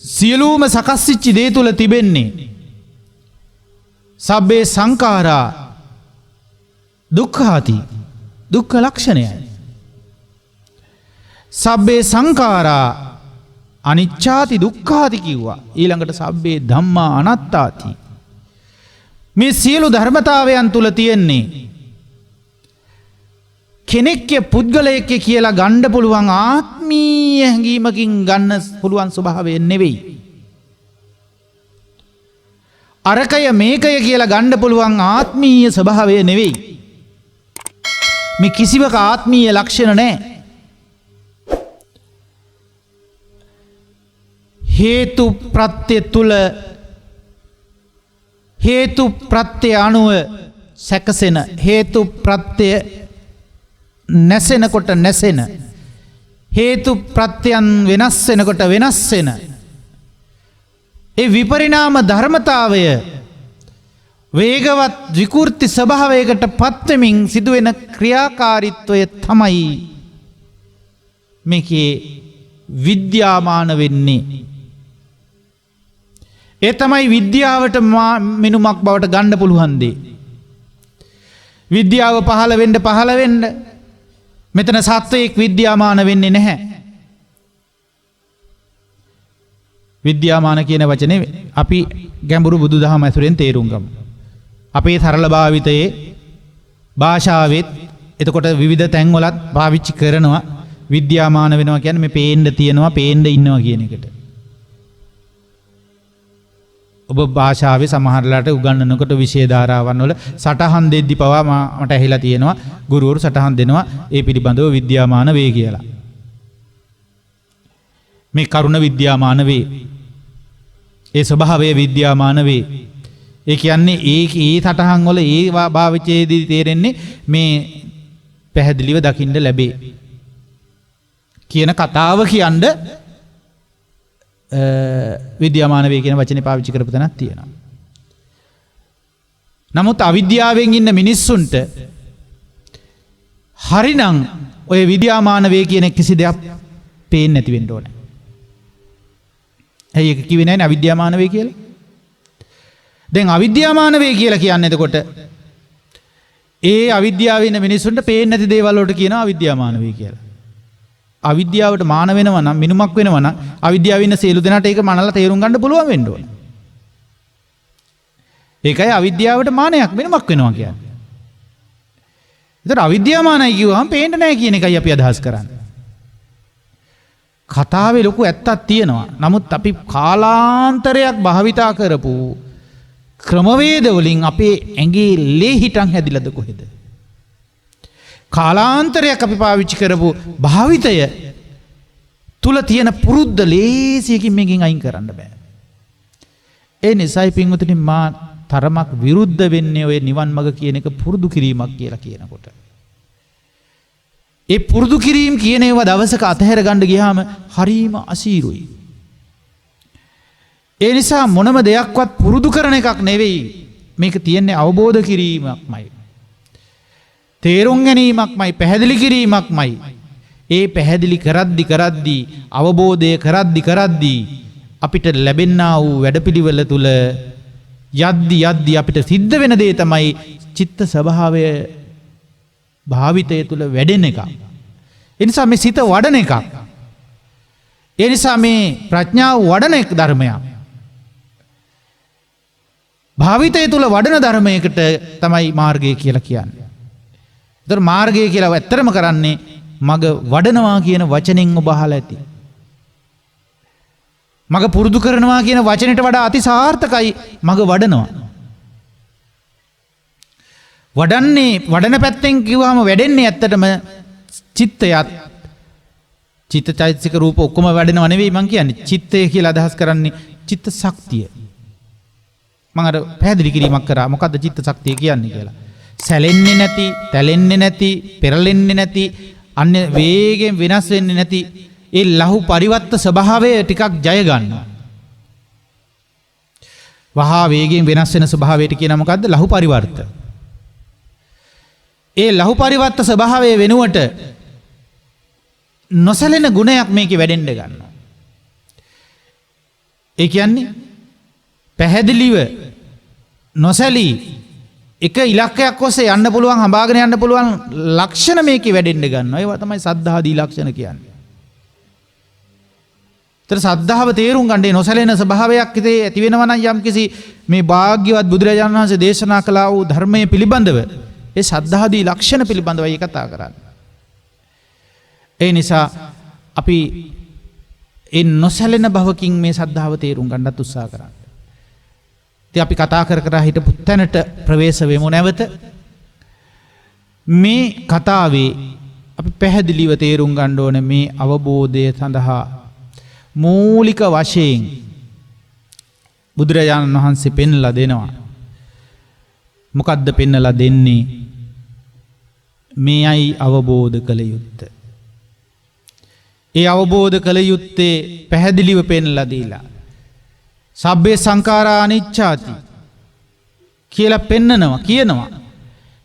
S2: සියලුම සකස් වෙච්ච දේ තුල තිබෙන්නේ සබ්බේ සංඛාරා දුක්ඛාති දුක්ඛ ලක්ෂණයයි. සබ්බේ සංඛාරා අනිච්ඡාති දුක්ඛාති කිව්වා. ඊළඟට සබ්බේ ධම්මා අනාත්තාති. මේ සියලු ධර්මතාවයන් තුල තියෙන්නේ කෙනෙක්ගේ පුද්ගලයෙක් කියලා ගන්න පුළුවන් ආත්මීය හැඟීමකින් ගන්න පුළුවන් ස්වභාවය නෙවෙයි. අරකය මේකය කියලා ගන්න පුළුවන් ආත්මීය ස්වභාවය නෙවෙයි. මේ කිසිවක ආත්මීය ලක්ෂණ නැහැ. හේතු ප්‍රත්‍ය තුල හේතු ප්‍රත්‍ය අනුව සැකසෙන හේතු ප්‍රත්‍ය නැසෙනකොට නැසෙන හේතු ප්‍රත්‍යයන් වෙනස් වෙනකොට වෙනස් වෙන ඒ විපරිණාම ධර්මතාවය වේගවත් විකෘති ස්වභාවයකට පත්වෙමින් සිදුවෙන ක්‍රියාකාරීත්වය තමයි මේකේ විද්‍යාමාන වෙන්නේ. ඒ තමයි විද්‍යාවට මිනුමක් බවට ගන්න පුළුවන් දේ. විද්‍යාව පහළ වෙන්න මෙතන සත්වයක් විද්‍යාමාන වෙන්නේ නැහැ. විද්‍යාමාන කියන වචනේ අපි ගැඹුරු බුදුදහම ඇසුරෙන් තේරුම් ගමු. අපේ සරල භාවිතයේ භාෂාවෙත් එතකොට විවිධ තැන්වලත් පාවිච්චි කරනවා විද්‍යාමාන වෙනවා කියන්නේ මේ පේන්න තියනවා පේන්න ඉන්නවා කියන එකට. ඔබ භාෂාවේ සමහරලාට උගන්වනකොට විෂය ධාරාවන් වල සටහන් දෙද්දි පවා මට ඇහිලා තියෙනවා ගුරුවරු සටහන් දෙනවා ඒ පිළිබඳව විද්‍යාමාන වේ කියලා. මේ කරුණ විද්‍යාමාන වේ. ඒ ස්වභාවය විද්‍යාමාන වේ. ඒ කියන්නේ ඒ සටහන් වල ඒ භාවිතයේදී තේරෙන්නේ මේ පැහැදිලිව දකින්න ලැබේ කියන කතාව කියන්න විද්‍යාමාන වේ කියන වචනේ පාවිච්චි කරපු තැනක් තියෙනවා. නමුත් අවිද්‍යාවෙන් ඉන්න මිනිස්සුන්ට හරිනම් ඔය විද්‍යාමාන වේ කියන කිසි දෙයක් පේන්නේ නැති වෙන්න ඕනේ. ඇයි ඒක කිව්වේ නැන්නේ අවිද්‍යාමාන වේ කියලා? දැන් අවිද්‍යාමාන වේ කියලා කියන්නේ එතකොට ඒ අවිද්‍යාවේ ඉන්න මිනිස්සුන්ට පේන්නේ නැති දේවල් වලට කියනවා අවිද්‍යාමාන වේ කියලා. අවිද්‍යාවට මාන වෙනවා නම් මිනුමක් වෙනවා නම් අවිද්‍යාවේ ඉන්න සියලු දෙනාට ඒක මනලා තේරුම් ගන්න පුළුවන් වෙන්න ඕනේ. ඒකයි අවිද්‍යාවට මානයක් මිනුමක් වෙනවා කියන්නේ. ඒතර අවිද්‍යාමානයි කිව්වහම පේන්නේ නැහැ කියන එකයි අපි අදහස් කරන්නේ. කතාවේ ලොකු ඇත්තක් තියෙනවා. නමුත් අපි කාලාන්තරයක් භාවිතා කරපු ක්‍රමවේද වලින් අපේ ඇඟේ ලේ හිටන් හැදිලාද කොහෙද? කාලාන්තරයක් අපි පාවිච්චි කරපු භාවිතය තුල තියෙන පුරුද්ද ලේසියකින් මේකෙන් අයින් කරන්න බෑ. ඒ නිසායි පින්වතුනි මා තරමක් විරුද්ධ වෙන්නේ ඔය නිවන් මඟ කියන එක පුරුදු කිරීමක් කියලා කියනකොට. ඒ පුරුදු කිරීම කියන ඒවා දවසක අතහැර ගන්න ගියාම හරීම අසීරුයි. ඒ නිසා මොනම දෙයක්වත් පුරුදු කරන එකක් නෙවෙයි. මේක තියෙන්නේ අවබෝධ කිරීමක්මයි. තේරුම් ගැනීමක්මයි, පැහැදිලි කිරීමක්මයි. ඒ පැහැදිලි කරද්දි අවබෝධය කරද්දි අපිට ලැබෙනා වූ වැඩපිළිවෙල තුල යද්දි අපිට සිද්ධ වෙන දේ තමයි චිත්ත ස්වභාවය භාවිතය තුල වැඩෙන එක. ඒ නිසා මේ සිත වඩන එකක්. ඒ නිසා මේ ප්‍රඥාව වඩන එක ධර්මයක්. භාවිතය තුල වඩන ධර්මයකට තමයි මාර්ගය කියලා කියන්නේ. ඒතර මාර්ගය කියලා ඇත්තටම කරන්නේ මග වඩනවා කියන වචනෙන් ඔබ අහලා ඇති. මග පුරුදු කරනවා කියන වචනෙට වඩා අති සාර්ථකයි මග වඩනවා. වඩන පැත්තෙන් කිව්වම වැඩෙන්නේ ඇත්තටම චිත්තයත් චිත්තචෛතසික රූප ඔක්කොම වැඩෙනව නෙවෙයි මං කියන්නේ. චිත්තය කියලා අදහස් කරන්නේ චිත්ත ශක්තිය. මම අර පැහැදිලි කිරීමක් කරා මොකද්ද චිත්ත ශක්තිය කියන්නේ කියලා. සැලෙන්නේ නැති, තැලෙන්නේ නැති, පෙරලෙන්නේ නැති, අන්න වේගෙන් වෙනස් වෙන්නේ නැති ඒ ලහු පරිවර්ත ස්වභාවය ටිකක් ජය ගන්නවා. වහා වේගෙන් වෙනස් වෙන ස්වභාවයට කියන මොකද්ද? ලහු පරිවර්ත. ඒ ලහු පරිවර්ත ස්වභාවය වෙනුවට නොසැලෙන ගුණයක් මේකේ වැඩෙන්න ගන්නවා. ඒ කියන්නේ පැහැදිලිව නොසැලී එක ඉලක්කයක් ඔස්සේ යන්න පුළුවන්, හඹාගෙන යන්න පුළුවන් ලක්ෂණ මේකේ වැඩෙන්න ගන්නවා. ඒවා තමයි සද්ධාදී ලක්ෂණ කියන්නේ. ඒතර සද්ධාව තේරුම් ගන්නේ නොසැලෙන ස්වභාවයක් ඉතේ ඇති වෙනවා නම් යම්කිසි මේ භාග්‍යවත් බුදුරජාණන් වහන්සේ දේශනා කළා වූ ධර්මයේ පිළිබඳව ඒ සද්ධාදී ලක්ෂණ පිළිබඳවයි කතා කරන්නේ. ඒ නිසා අපි ඒ නොසැලෙන භවකින් මේ සද්ධාව තේරුම් ගන්නත් උත්සාහ කරන්න. ඉතින් අපි කතා කර හිටපු තැනට ප්‍රවේශ වෙමු නැවත. මේ කතාවේ අපි පැහැදිලිව තේරුම් ගන්න ඕනේ මේ අවබෝධය සඳහා මූලික වශයෙන් බුදුරජාණන් වහන්සේ පෙන්ලා දෙනවා. මොකද්ද පෙන්ලා දෙන්නේ? මේයි අවබෝධ කළ යුත්තේ. ඒ අවබෝධ කළ යුත්තේ පැහැදිලිව පෙන්ලා දීලා. සබ්බේ සංඛාරා අනිච්චාති කියලා කියනවා.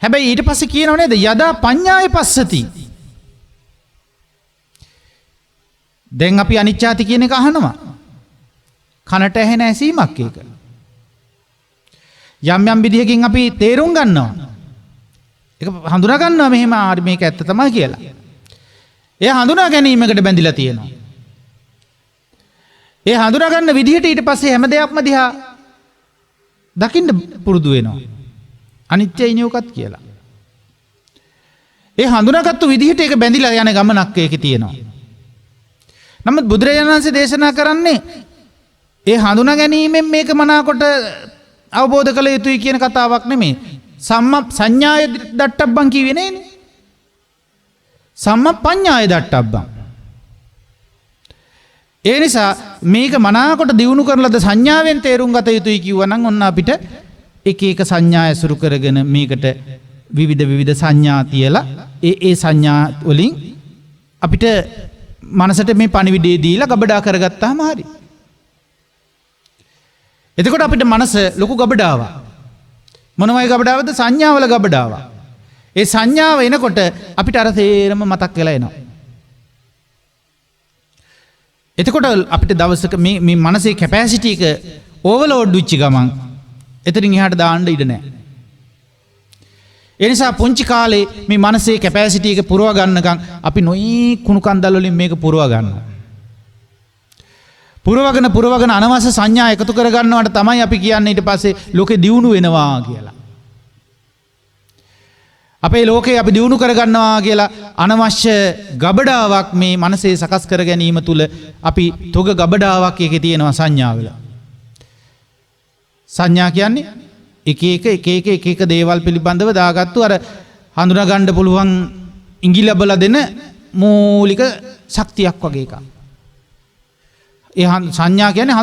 S2: හැබැයි ඊට පස්සේ කියනව නේද? යදා පඤ්ඤාය පස්සති. දැන් අපි අනිච්චාති කියන එක අහනවා. කනට ඇහෙන ඇසීමක් ඒක. යම් විදිහකින් අපි තේරුම් ගන්නවා. ඒක හඳුනා ගන්නවා මෙහෙම මේක ඇත්ත තමයි කියලා. ඒ හඳුනා ගැනීමකට බැඳිලා තියෙනවා. ඒ හඳුනා ගන්න විදිහට ඊට පස්සේ හැම දෙයක්ම දිහා දකින්න පුරුදු වෙනවා. අනිත්‍යයි නියුකත් කියලා. ඒ හඳුනාගත්තු විදිහට ඒක බැඳිලා යන ගමනක් ඒකේ තියෙනවා. නමුත් බුදුරජාණන් වහන්සේ දේශනා කරන්නේ ඒ හඳුනා ගැනීමෙන් මේක මනාකොට අවබෝධ කළ යුතුයි කියන කතාවක් නෙමෙයි. සංඥාය දට්ටබ්බන් කිව්වේ නේනේ. සම්මප්පඤ්ඤාය දට්ටබ්බන්. ඒ නිසා මේක මනාකොට දියුණු කරලද සංඥාවෙන් තේරුම් ගත යුතුයි කිව්වනම් ඔන්න අපිට එක එක සංඥා ඇසුරු කරගෙන මේකට විවිධ සංඥා තියලා ඒ සංඥා වලින් අපිට මනසට මේ පණිවිඩය දීලා ගබඩා කරගත්තාම හරි. එතකොට අපිට මනස ලොකු ගබඩාවක්. මොනවයි ගබඩාවද? සංඥාවල ගබඩාවක්. ඒ සංඥාව එනකොට අපිට අර තේරම මතක් වෙලා එනවා. එතකොට අපිට දවසක මේ මනසේ කැපැසිටි එක ඕවර්ලෝඩ් වෙච්ච ගමන් එතනින් එහාට දාන්න ඉඩ නැහැ. ඒ නිසා පුංචි කාලේ මේ මනසේ කැපැසිටි එක පුරව ගන්නකම් අපි නොයි කුණු කන්දල් වලින් මේක පුරව ගන්නවා. පුරවගෙන අනවශ්‍ය සංඥා එකතු කර ගන්නවට තමයි අපි කියන්නේ ඊට පස්සේ ලෝකෙ දියුණු වෙනවා කියලා. අපේ ලෝකේ අපි දියුණු කර ගන්නවා කියලා අනවශ්‍ය ගබඩාවක් මේ මනසේ සකස් කර ගැනීම තුල අපි තොග ගබඩාවක් එකේ තියෙනවා සංඥාවල. සංඥා කියන්නේ එක එක දේවල් පිළිබඳව දාගත්තු අර හඳුනා ගන්න පුළුවන් ඉඟි ලැබලා දෙන මූලික ශක්තියක් වගේ එකක්. ඒ සංඥා කියන්නේ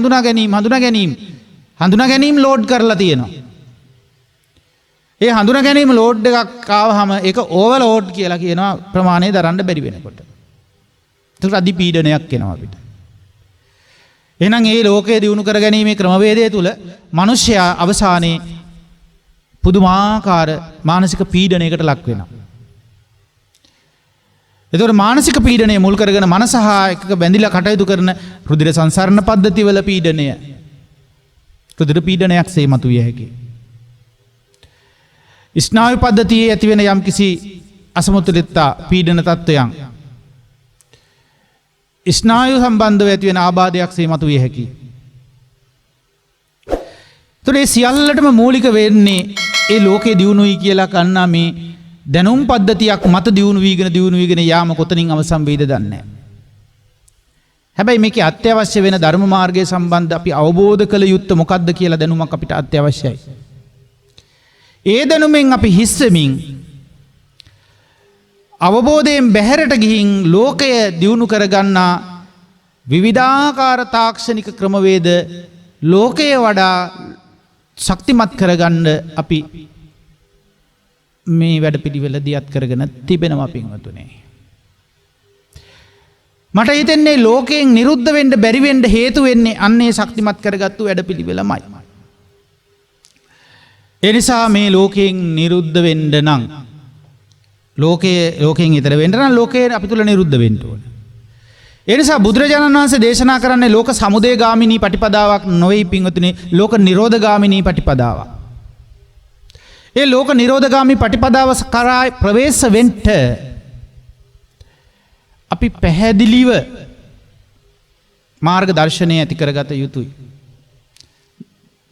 S2: හඳුනා ගැනීම ලෝඩ් කරලා තියෙනවා. ඒ හඳුනා ගැනීම ලෝඩ් එකක් ආවහම ඒක ඕවර්ලෝඩ් කියලා කියනවා ප්‍රමාණය දරන්න බැරි වෙනකොට. ඒක අධිපීඩනයක් එනවා අපිට. එහෙනම් මේ ලෝකයේ දියුණු කර ගැනීමේ ක්‍රමවේදය තුල මිනිසයා අවසානයේ පුදුමාකාර මානසික පීඩනයකට ලක් වෙනවා. එතකොට මානසික පීඩනය මුල් කරගෙන මනස හා එකක බැඳිලා කටයුතු කරන රුධිර සංසරණ පද්ධතිවල පීඩනය රුධිර පීඩනයක් සේ මතුවිය හැකියි. ස්නායු පද්ධතියේ ඇතිවෙන යම්කිසි අසමතුලිතතා පීඩන තත්ත්වයන් ස්නායු සම්බන්ධව ඇතිවෙන ආබාධයක් සේ මතුවිය හැකියි. එතකොට මේ සියල්ලටම මූලික වෙන්නේ ඒ ලෝකේ දියුණුවයි කියලා කන්නා මේ දැනුම් පද්ධතියක් මත දියුණු වීගෙන යාම කොතනින් අවසන් වෙයිද දන්නේ නැහැ. හැබැයි මේකේ අත්‍යවශ්‍ය වෙන ධර්ම මාර්ගය සම්බන්ධ අපි අවබෝධ කළ යුත්තේ මොකක්ද කියලා දැනුමක් අපිට අත්‍යවශ්‍යයි. ඒ දැනුමෙන් අපි හිස්සමින් අවබෝධයෙන් බැහැරට ගිහින් ලෝකය දියුණු කරගන්නා විවිධාකාර තාක්ෂණික ක්‍රමවේද ලෝකයේ වඩා ශක්තිමත් කරගන්න අපි මේ වැඩ පිළිවෙල දියත් කරගෙන තිබෙනවා පින්වතුනේ. මට හිතෙන්නේ ලෝකයෙන් නිරුද්ධ වෙන්න බැරි වෙන්න හේතු වෙන්නේ අන්නේ ශක්තිමත් කරගත්තු වැඩ පිළිවෙලමයි. ඒ නිසා මේ ලෝකයෙන් නිරුද්ධ වෙන්න නම් ලෝකයෙන් ඈතර වෙන්න නම් ලෝකයෙන් අපි තුල නිරුද්ධ වෙන්න ඕන. ඒ නිසා බුදුරජාණන් වහන්සේ දේශනා කරන්නේ ලෝක සමුදය ගාමිනී පටිපදාවක් නොවේ පින්වතුනි, ලෝක නිරෝධ ගාමිනී පටිපදාවක්. ඒ ලෝක නිරෝධගාමී පටිපදාව කරා ප්‍රවේශ වෙන්න අපි පැහැදිලිව මාර්ග දර්ශනය ඇති කරගත යුතුයි.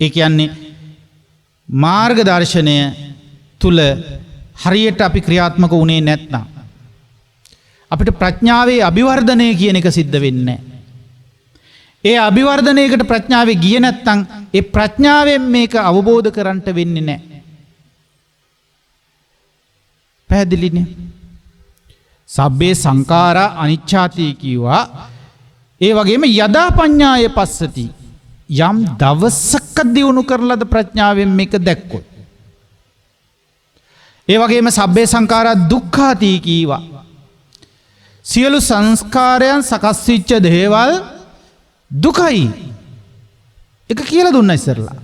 S2: ඒ කියන්නේ මාර්ග දර්ශනය තුල හරියට අපි ක්‍රියාත්මක වුණේ නැත්නම් අපිට ප්‍රඥාවේ අභිවර්ධනය කියන එක සිද්ධ වෙන්නේ නැහැ. ඒ අභිවර්ධනයකට ප්‍රඥාවේ ගියේ නැත්නම් ඒ ප්‍රඥාවෙන් මේක අවබෝධ කරගන්න වෙන්නේ නැහැ. පැහැදිලිනේ. සබ්බේ සංඛාරා අනිච්ඡාති කිව්වා. ඒ වගේම යදා පඤ්ඤාය පස්සති, යම් දවසක දියුණු කරලද ප්‍රඥාවෙන් මේක දැක්කොත්. ඒ වගේම සබ්බේ සංඛාරා දුක්ඛාති කිව්වා. සියලු සංස්කාරයන් සකස් වෙච්ච දේවල් දුකයි. ඒක කියලා දුන්නා ඉස්සරලා.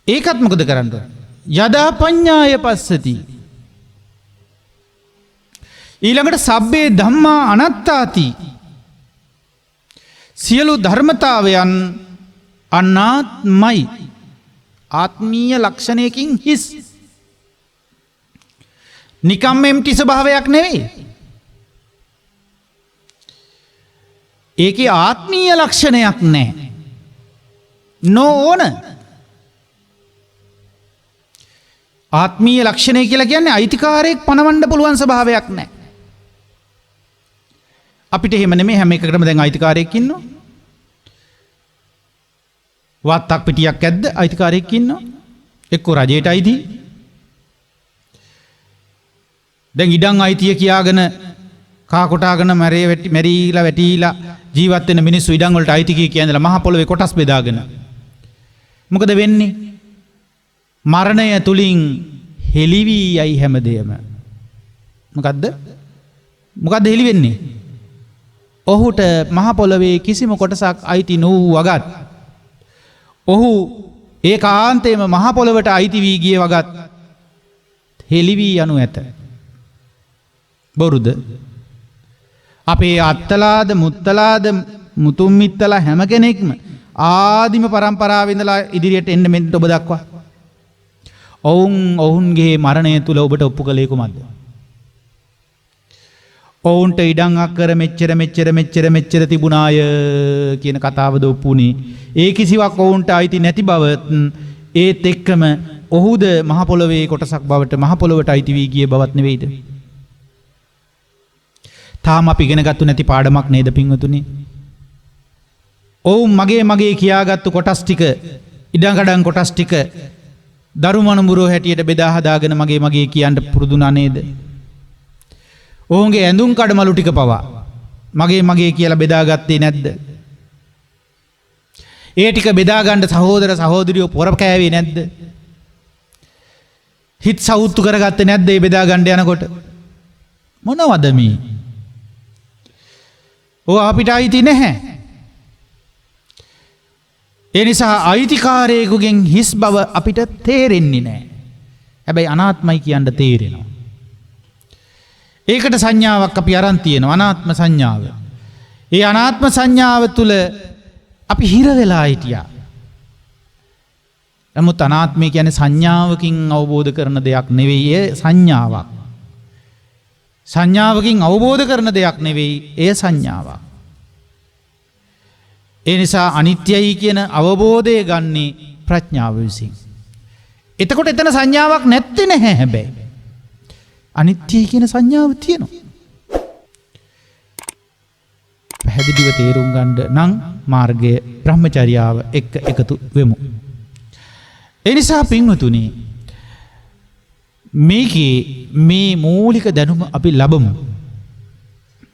S2: ඒකත් මොකද කරන්නේ? යදා පඤ්ඤාය පස්සති. ඊළඟට සබ්බේ ධම්මා අනාත්තාති. සියලු ධර්මතාවයන් අනාත්මයි. ආත්මීය ලක්ෂණයකින් හිස්. නිකම්ම එම්ටි ස්වභාවයක් නෙවෙයි. ඒකේ ආත්මීය ලක්ෂණයක් නැහැ. නොಓන. ආත්මීය ලක්ෂණය කියලා කියන්නේ අයිතිකාරයෙක් පනවන්න පුළුවන් ස්වභාවයක් නැහැ. අපිට එහෙම නෙමෙයි, හැම එකකටම දැන් අයිතිකාරයෙක් ඉන්නවා. වත්තක් පිටියක් ඇද්ද අයිතිකාරයෙක් ඉන්නවා. එක්ක රජයට අයිති. දැන් ඉඩම් අයිතිය කියාගෙන කා කොටාගෙන මැරීලා වැටිලා ජීවත් වෙන මිනිස්සු ඉඩම් වලට අයිති කියනදලා මහ පොළවේ කොටස් බෙදාගෙන. මොකද වෙන්නේ? මරණය තුලින් හෙලිවි යයි හැමදේම. මොකද්ද හෙලි වෙන්නේ? ඔහුට මහ පොළවේ කිසිම කොටසක් අයිති නොවූ වගත්, ඔහු ඒකාන්තයෙන්ම මහ පොළවට අයිති වී ගිය වගත් හෙලි වී යනු ඇත. බොරුද? අපේ අත්තලාද මුත්තලාද මුතුන් මිත්තලා හැම කෙනෙක්ම ආදිම පරම්පරාවේ ඉඳලා ඉදිරියට එන්න මෙන්න ඔබ දක්වා. ඔවුන්ගේ මරණය තුල ඔබට ඔප්පු කළේ කුමක්ද? ඔවුන්ට ඉඩම් අක්කර මෙච්චර තිබුණාය කියන කතාවද ඔප්පුනේ. ඒ කිසිවක් ඔවුන්ට අයිති නැති බව ඒත් එක්කම ඔහුද මහ පොළවේ කොටසක් බවට මහ පොළවට අයිති වී ගිය බවත් නෙවෙයිද? තාම අපි ඉගෙන ගත්තු නැති පාඩමක් නේද පින්වතුනි? ඔවුන් මගේ කියාගත්තු කොටස් ටික, ඉඩකඩම් කොටස් ටික දරුමනුඹුරෝ හැටියට බෙදා හදාගෙන මගේ කියන්න පුරුදුනා නේද? ඔවුන්ගේ ඇඳුම් කඩමලු ටික පවා මගේ කියලා බෙදාගත්තේ නැද්ද? ඒ ටික බෙදා ගන්න සහෝදර සහෝදරියෝ පොර කෑවේ නැද්ද? හිත සවුත්තු කරගත්තේ නැද්ද මේ බෙදා ගන්න යනකොට? මොනවද මේ? ඕ අපිට අයිති නැහැ. ඒ නිසා අයිතිකාරයෙකුගෙන් හිස් බව අපිට තේරෙන්නේ නැහැ. හැබැයි අනාත්මයි කියන්න තේරෙනවා. ඒකට සංඥාවක් අපි අරන් තියෙනවා, අනාත්ම සංඥාව. ඒ අනාත්ම සංඥාව තුළ අපි හිර වෙලා හිටියා. නමුත් අනාත්මය කියන්නේ සංඥාවකින් අවබෝධ කරන දෙයක් නෙවෙයි, ඒ සංඥාවක්. සංඥාවකින් අවබෝධ කරන දෙයක් නෙවෙයි, ඒ සංඥාවක්. ඒ නිසා අනිත්‍යයි කියන අවබෝධය ගන්නේ ප්‍රඥාව විසින්. එතකොට එතන සංඥාවක් නැත්තේ නැහැ. හැබැයි අනිත්‍යයි කියන සංඥාව තියෙනවා. පැහැදිලිව තේරුම් ගන්න නම් මාර්ගයේ බ්‍රහ්මචර්යාව එක්ක එකතු වෙමු. ඒ නිසා පින්වතුනි, මේකේ මේ මූලික දැනුම අපි ලබමු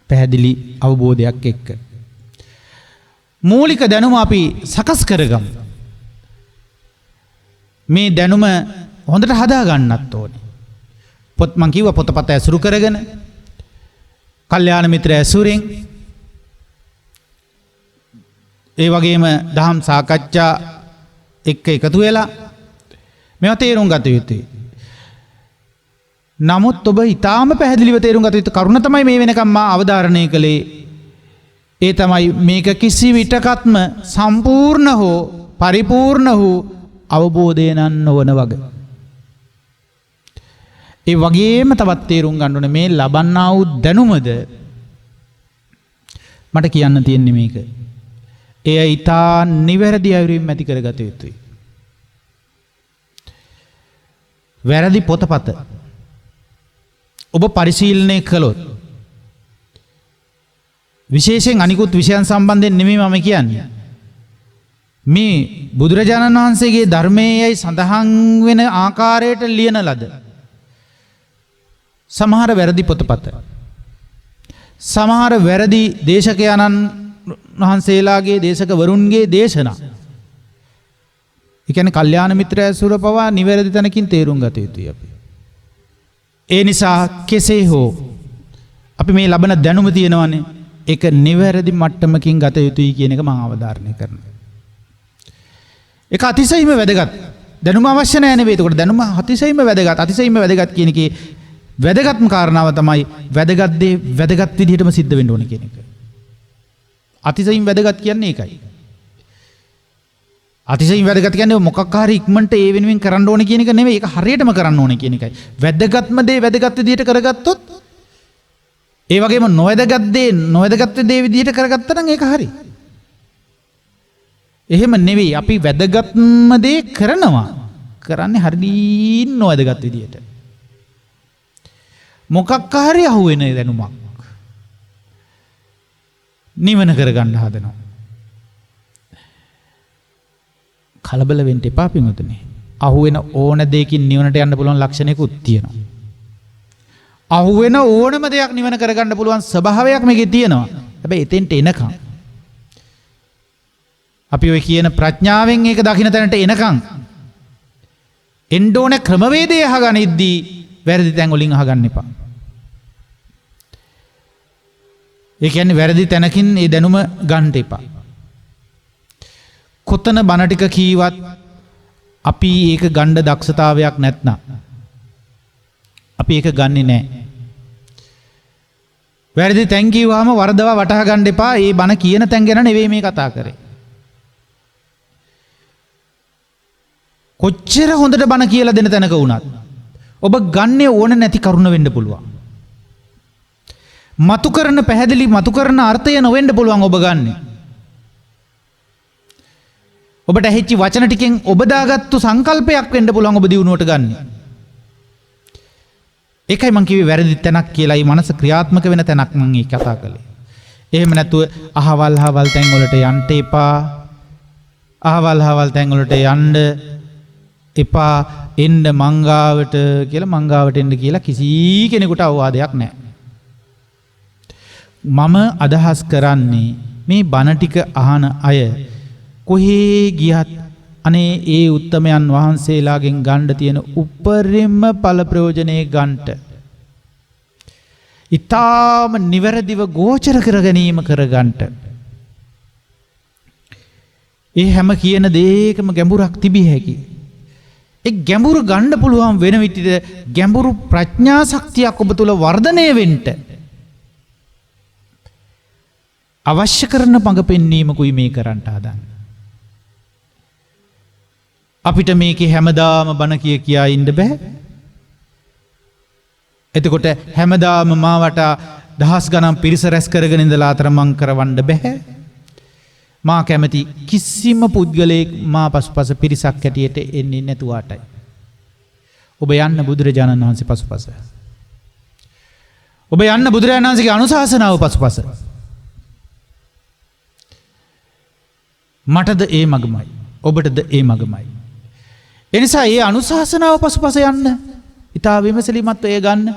S2: පැහැදිලි අවබෝධයක් එක්ක. මූලික දැනුම අපි සකස් කරගමු. මේ දැනුම හොඳට හදා ගන්නත් ඕනේ. පොත් මං කිව්වා පොතපත ඇසුරු කරගෙන, කල්යාණ මිත්‍ර ඇසුරෙන්, ඒ වගේම දහම් සාකච්ඡා එක්ක එකතු වෙලා මේවා තේරුම් ගත යුතුයි. නමුත් ඔබ ඊටාම පැහැදිලිව තේරුම් ගත යුතු කරුණ තමයි මේ වෙනකම් මා අවධාරණය කළේ. ඒ තමයි මේක කිසි විටකත්ම සම්පූර්ණ හෝ පරිපූර්ණ වූ අවබෝධය නොවන වගේ. ඒ වගේම තවත් තේරුම් ගන්න ඕනේ මේ ලබන්නා වූ දැනුමද මට කියන්න තියෙන්නේ මේක. එය ඊටා නිවැරදි අයුරින් ඇති කරගත යුතුයි. වැරදි පොතපත ඔබ පරිශීලනය කළොත්, විශේෂයෙන් අනිකුත් විෂයන් සම්බන්ධයෙන් නෙමෙයි මම කියන්නේ, මේ බුදුරජාණන් වහන්සේගේ ධර්මයේයි සඳහන් වෙන ආකාරයට ලියන ලද සමහර වැරදි පොතපත, සමහර වැරදි දේශකයන්න් වහන්සේලාගේ දේශකවරුන්ගේ දේශනා, ඒ කියන්නේ කල්යාණ මිත්‍ර ඇසුර පවා නිවැරදි තැනකින් තේරුම් ගත යුතුයි අපි. ඒ නිසා කෙසේ හෝ අපි මේ ලබන දැනුම තියෙනවානේ, ඒක නිවැරදි මට්ටමකින් ගත යුතුයි කියන එක මම අවධාරණය කරනවා. ඒක අතිශයින්ම වැදගත්. දැනුම අවශ්‍ය නැහැ නෙවෙයි. ඒකට දැනුම අතිශයින්ම වැදගත්. අතිශයින්ම වැදගත් කියන එකේ වැදගත්ම කාරණාව තමයි වැදගත් දේ වැදගත් විදිහටම සිද්ධ වෙන්න ඕනේ කියන එක. අතිශයින් වැදගත් කියන්නේ ඒකයි. අතිශයින් වැදගත් කියන්නේ මොකක් හරි ඉක්මනට ඒ වෙනුවෙන් කරන්න ඕනේ කියන එක නෙවෙයි. ඒක හරියටම කරන්න ඕනේ කියන එකයි. වැදගත්ම දේ වැදගත් විදිහට කරගත්තොත්, ඒ වගේම නොවැදගත් දේ විදිහට කරගත්තා නම් ඒක හරි. එහෙම නෙවෙයි. අපි වැදගත්ම දේ කරනවා. කරන්නේ හරියින් නොවැදගත් විදිහට. මොකක් හරි අහුවෙන දැනුමක් නිවන කරගන්න හදනවා. කලබල වෙන්න එපා පින්වතුනි. අහුවෙන ඕන දෙයකින් නිවනට යන්න පුළුවන් ලක්ෂණයකුත් තියෙනවා. අහුවෙන ඕනම දෙයක් නිවන කරගන්න පුළුවන් ස්වභාවයක් මේකේ තියෙනවා. හැබැයි එතෙන්ට එනකම් අපි ඔය කියන ප්‍රඥාවෙන් ඒක දකින්න තැනට එනකම් එන්න ඕන ක්‍රමවේදය අහගනිද්දී වැරදි තැන් වලින් අහගන්න එපා. ඒ කියන්නේ වැරදි තැනකින් ඒ දැනුම ගන්න එපා. කොතන බණ ටික කීවත් අපි ඒක ගන්න දක්ෂතාවයක් නැත්නම් අපි ඒක ගන්නෙ නැහැ. වැරදි තැන් කිව්වම වරදවා වටහා ගන්න එපා. ඒ බණ කියන තැන් ගැන නෙවෙයි මේ කතා කරේ. කොච්චර හොඳට බණ කියලා දෙන තැනක වුණත් ඔබ ගන්නේ ඕන නැති කරුණ වෙන්න පුළුවන්. මතු කරන අර්ථය නොවෙන්න පුළුවන් ඔබ ගන්නේ. ඔබට ඇහිච්ච වචන ටිකෙන් ඔබ දාගත්තු සංකල්පයක් වෙන්න පුළුවන් ඔබ දිනුවට ගන්න. ඒකයි මං කිව්වේ වැරදි තැනක් කියලායි මනස ක්‍රියාත්මක වෙන තැනක් මං ඒ කතා කළේ. එහෙම නැතුව අහවල් තැන් වලට යන්න එපා. අහවල් තැන් වලට යන්න එපා. එන්න මංගාවට එන්න කියලා කිසි කෙනෙකුට අවවාදයක් නැහැ. මම අදහස් කරන්නේ මේ බණ ටික අහන අය කොහේ ගියත් අනේ ඒ උත්තමයන් වහන්සේලාගෙන් ගන්න තියෙන උපරිම ඵල ප්‍රයෝජනේ ගන්නට ඊටාම නිවැරදිව ගෝචර කර ගැනීම කරගන්නට ඒ හැම කියන දෙයකම ගැඹුරක් තිබිය හැකි. ඒ ගැඹුරු ගන්න පුළුවන් වෙන විදිහට ගැඹුරු ප්‍රඥා ශක්තියක් ඔබ තුල වර්ධනය වෙන්න අවශ්‍ය කරන මඟ පෙන්වීමකුයි මේ කරන්න හදන්නේ. අපිට මේකේ හැමදාම බණ කියා ඉන්න බෑ. එතකොට හැමදාම මාවට දහස් ගණන් පිරිස රැස් කරගෙන ඉඳලා අතරමං කරවන්න බෑ. මා කැමති කිසිම පුද්ගලයෙක් මා පසුපස පිරිසක් හැටියට එන්නේ නැතුවටයි. ඔබ යන්න බුදුරජාණන් වහන්සේ පසුපස. ඔබ යන්න බුදුරජාණන් වහන්සේගේ අනුශාසනාව පසුපස. මටද ඒ මගමයි. ඔබටද ඒ මගමයි. එනිසා ඒ අනුශාසනාව පසුපස යන්න. ඉතා විමසලිමත්ව එය ගන්න.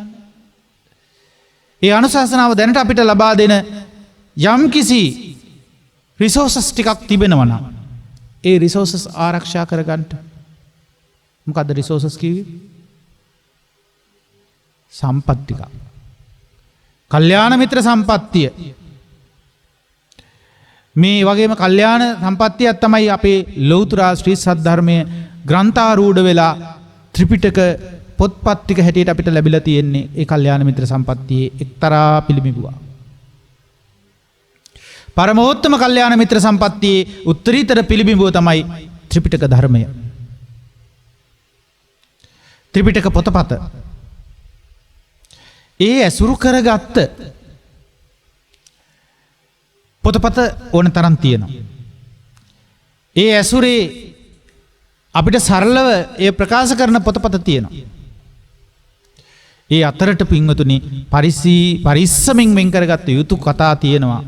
S2: ඒ අනුශාසනාව දැනට අපිට ලබා දෙන යම් කිසි රිසෝසස් ටිකක් තිබෙනවා නම් ඒ රිසෝසස් ආරක්ෂා කරගන්න. මොකද්ද රිසෝසස් කිව්වේ? සම්පත් ටික. කල්යාණ මිත්‍ර සම්පත්තිය. මේ වගේම කල්යාණ සම්පත්තියක් තමයි අපේ ලෞතර ශ්‍රී සද්ධර්මයේ ග්‍රන්ථාරූඪ වෙලා ත්‍රිපිටක පොත්පත් ටික හැටියට අපිට ලැබිලා තියෙන්නේ ඒ කල්යාණ මිත්‍ර සම්පත්තියේ එක්තරා පිළිමිබුවක්. පරමෝත්තම කල්යාණ මිත්‍ර සම්පත්තියේ උත්තරීතර පිළිබිඹුව තමයි ත්‍රිපිටක ධර්මය. ත්‍රිපිටක පොතපත. ඒ ඇසුරු කරගත්ත පොතපත ඕන තරම් තියෙනවා. ඒ ඇසුරේ අපිට සරලව ඒ ප්‍රකාශ කරන පොතපත තියෙනවා. ඒ අතරට පින්වතුනි පරිස්සමින් වෙන් කරගත්ත යුතු කතා තියෙනවා.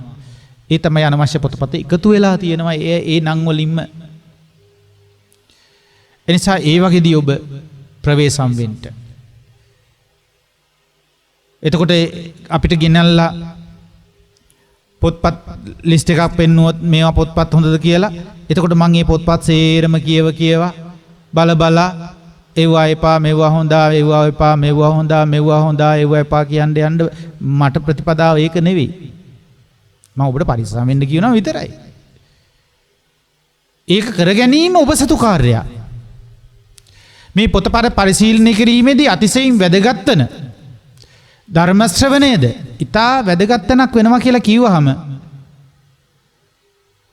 S2: ඒ තමයි අනවශ්‍ය පොතපත එකතු වෙලා තියෙනවා ඒ නම් වලින්ම. එනිසා ඒ වගේදී ඔබ ප්‍රවේශම් වෙන්න. එතකොට අපිට ගෙනල්ලා පොත්පත් ලිස්ට් එකක් පෙන්නුවොත් මේවා පොත්පත් හොඳද කියලා. එතකොට මම මේ පොත්පත් සේරම කියවා බල ඒවා එපා මේවා හොඳා ඒවා එපා මේවා හොඳා ඒවා එපා කියන්න යන්න මට ප්‍රතිපදාව ඒක නෙවෙයි. මම ඔබට පරිස්සම් වෙන්න කියනවා විතරයි. ඒක කර ගැනීම ඔබ සතු කාර්යයක්. මේ පොතපත පරිශීලනය කිරීමේදී අතිශයින් වැදගත් වෙන ධර්ම ශ්‍රවණයද ඊටා වැදගත් තැනක් වෙනවා කියලා කිව්වහම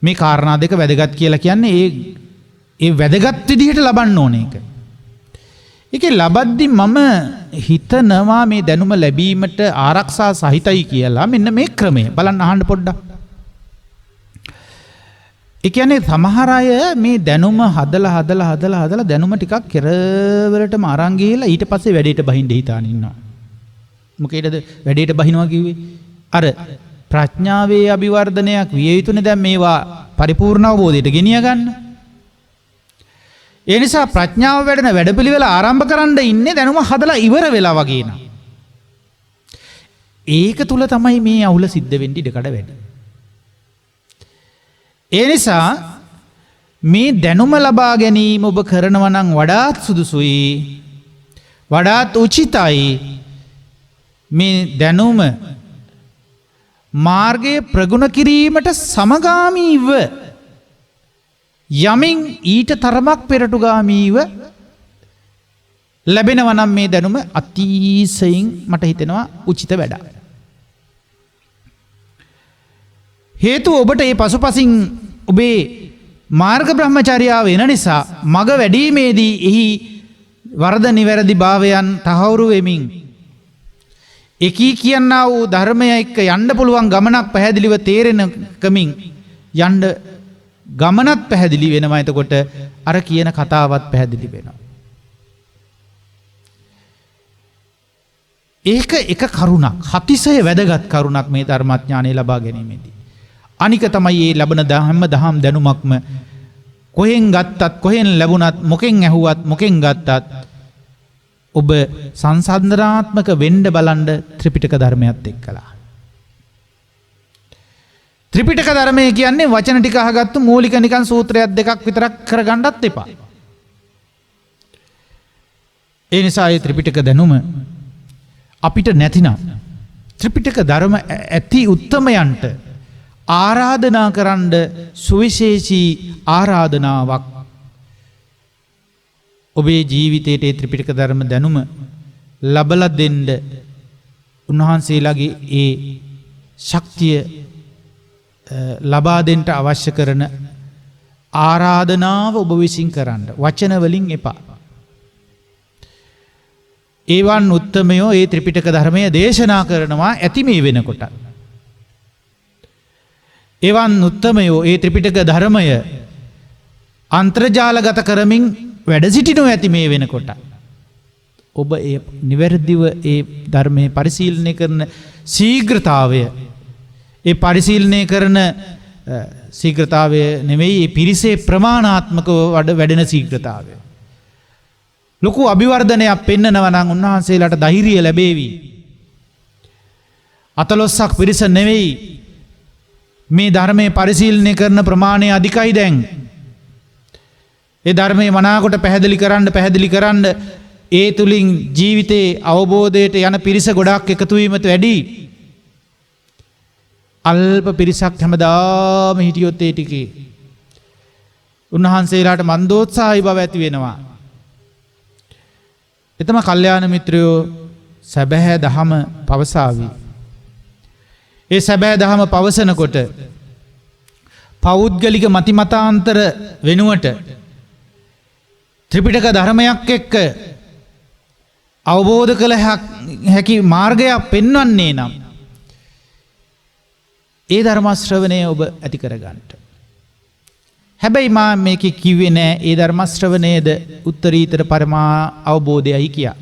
S2: මේ කාරණා දෙක වැදගත් කියලා කියන්නේ ඒ වැදගත් විදිහට ලබන්න ඕන එක. ඒකේ ලබද්දි මම හිතනවා මේ දැනුම ලැබීමට ආරක්ෂා සහිතයි කියලා මෙන්න මේ ක්‍රමය බලන්න අහන්න පොඩ්ඩක්. ඒ කියන්නේ සමහර අය මේ දැනුම හදලා දැනුම ටිකක් කෙරවලටම අරන් ගිහලා ඊට පස්සේ වැඩේට බහින්න හිතාන ඉන්නවා. මොකේද වැඩේට බහිනවා කිව්වේ? අර ප්‍රඥාවේ අභිවර්ධනයක් විය යුතුනේ දැන් මේවා පරිපූර්ණ අවබෝධයට ගෙනිය ගන්න. ඒ නිසා ප්‍රඥාව වැඩෙන වැඩපිළිවෙල ආරම්භ කරන්න ඉන්නේ දැනුම හදලා ඉවර වෙලා වගේ නා. ඒක තුල තමයි මේ අවුල සිද්ධ වෙන්න ඉඩකඩ වැඩි. ඒ නිසා මේ දැනුම ලබා ගැනීම ඔබ කරනවා නම් වඩාත් සුදුසුයි. වඩාත් උචිතයි. මේ දැනුම මාර්ගයේ ප්‍රගුණ කිරීමට සමගාමීව යමින් ඊට තරමක් පෙරටුගාමීව ලැබෙනවා නම් මේ දැනුම අතිශයින් මට හිතෙනවා උචිත වැඩක්. හේතුව ඔබට මේ පසුපසින් ඔබේ මාර්ග බ්‍රහ්මචර්යාව වෙන නිසා මග වැඩිීමේදී එහි වරද නිවැරදි භාවයන් තහවුරු වෙමින් එකී කියන්නා වූ ධර්මය එක්ක යන්න පුළුවන් ගමනක් පැහැදිලිව තේරෙන කමින් යන්න ගමනත් පැහැදිලි වෙනවා. එතකොට අර කියන කතාවත් පැහැදිලි වෙනවා. ඒක එක කරුණක්, අතිශය වැදගත් කරුණක් මේ ධර්මඥානය ලබා ගැනීමේදී. අනික තමයි මේ ලැබෙන දහම් දැනුමක්ම කොහෙන් ගත්තත් කොහෙන් ලැබුණත් මොකෙන් ඇහුවත් මොකෙන් ගත්තත් ඔබ සංසන්දනාත්මක වෙන්න බලන්න ත්‍රිපිටක ධර්මයත් එක්කලා. ත්‍රිපිටක ධර්මය කියන්නේ වචන ටික අහගත්තු මූලික නිකන් සූත්‍රයක් දෙකක් විතරක් කරගන්නත් එපා. ඒ නිසා මේ ත්‍රිපිටක දැනුම අපිට නැතිනම් ත්‍රිපිටක ධර්ම ඇති උත්තමයන්ට ආරාධනා කරන්න සුවිශේෂී ආරාධනාවක් ඔබේ ජීවිතයට ඒ ත්‍රිපිටක ධර්ම දැනුම ලබලා දෙන්න උන්වහන්සේලාගේ ඒ ශක්තිය ලබා දෙන්න අවශ්‍ය කරන ආරාධනාව ඔබ විසින් කරන්න වචන වලින් එපා. ඒවන් උත්තමයෝ ඒ ත්‍රිපිටක ධර්මය දේශනා කරනවා ඇති මේ වෙනකොට. ඒවන් උත්තමයෝ ඒ ත්‍රිපිටක ධර්මය අන්තර්ජාලගත කරමින් වැඩ සිටිනු ඇති මේ වෙනකොට. ඔබ ඒ නිවැරදිව ඒ ධර්මයේ පරිශීලනය කරන ශීඝ්‍රතාවය ඒ පරිශීලනය කරන ශීඝ්‍රතාවය නෙමෙයි ඒ පිරිසේ ප්‍රමාණාත්මකව වැඩෙන ශීඝ්‍රතාවය. ලොකු අභිවර්ධනයක් පෙන්නනවා නම් උන්වහන්සේලාට ධෛර්යය ලැබේවි. අතලොස්සක් පිරිස නෙවෙයි මේ ධර්මයේ පරිශීලනය කරන ප්‍රමාණය අධිකයි දැන්. ඒ ධර්මයේ මනාකොට පැහැදිලි කරන්න ඒ තුලින් ජීවිතේ අවබෝධයට යන පිරිස ගොඩාක් එකතු වීමත් වැඩි. අල්ප පිරිසක් හැමදාම හිටියොත් ඒ ටිකේ උන්වහන්සේලාට මන්දෝත්සාහී බව ඇති වෙනවා. එතම කල්යාණ මිත්‍රයෝ සැබෑ දහම පවසාවි. ඒ සැබෑ දහම පවසනකොට පෞද්ගලික මතිමතාන්තර වෙනුවට ත්‍රිපිටක ධර්මයක් එක්ක අවබෝධ කළ හැකි මාර්ගයක් පෙන්වන්නේ නම් ඒ ධර්ම ශ්‍රවණය ඔබ ඇති කරගන්නට. හැබැයි මා මේක කිව්වේ නෑ ඒ ධර්ම ශ්‍රවණයේද උත්තරීතර පරමා අවබෝධයයි කියා.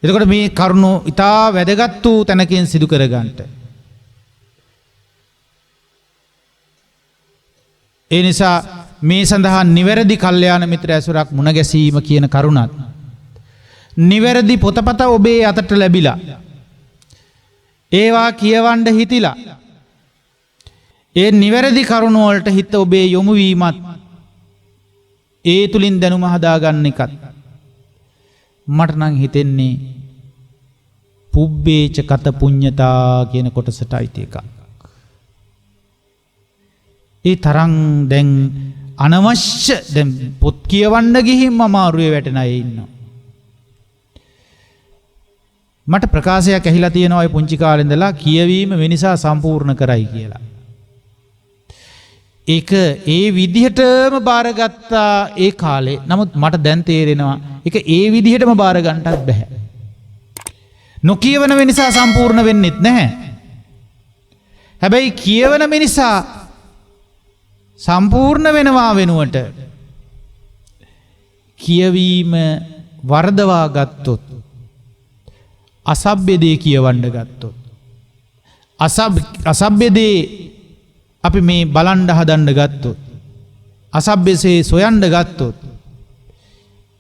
S2: එතකොට මේ කරුණු ඊටා වැදගත් වූ තැනකින් සිදු කරගන්නට. ඒ නිසා මේ සඳහා නිවැරදි කල්යාණ මිත්‍ර ඇසුරක් මුණ ගැසීම කියන කරුණත් නිවැරදි පොතපත ඔබේ අතට ලැබිලා ඒවා කියවන්න හිතිලා ඒ නිවැරදි කරුණ වලට හිත ඔබේ යොමු වීමත් ඒ තුලින් දැනුම හදාගන්න එකත් මට නම් හිතෙන්නේ පුබ්බේච කත පුඤ්ඤතා කියන කොටසට අයිති එකක්. ඒ තරම් දැන් අනවශ්‍ය දැන් පොත් කියවන්න ගිහින් අමාරුවේ වැටෙන අය ඉන්නවා. මට ප්‍රකාශයක් ඇහිලා තියෙනවා ඒ පුංචි කාලේ ඉඳලා කියවීම වෙනසා සම්පූර්ණ කරයි කියලා. ඒක ඒ විදිහටම බාරගත්තා ඒ කාලේ. නමුත් මට දැන් තේරෙනවා ඒක ඒ විදිහටම බාර ගන්නටත් බෑ. නොකියවන වෙනසා සම්පූර්ණ වෙන්නෙත් නැහැ. හැබැයි කියවන මිනිසා සම්පූර්ණ වෙනවා වෙනුවට කියවීම වර්ධවා ගත්තොත් අසභ්‍ය දේ කියවන්න ගත්තොත් අසභ්‍ය දේ අපි මේ බලන්න හදන්න ගත්තොත් අසභ්‍යසේ සොයන්න ගත්තොත්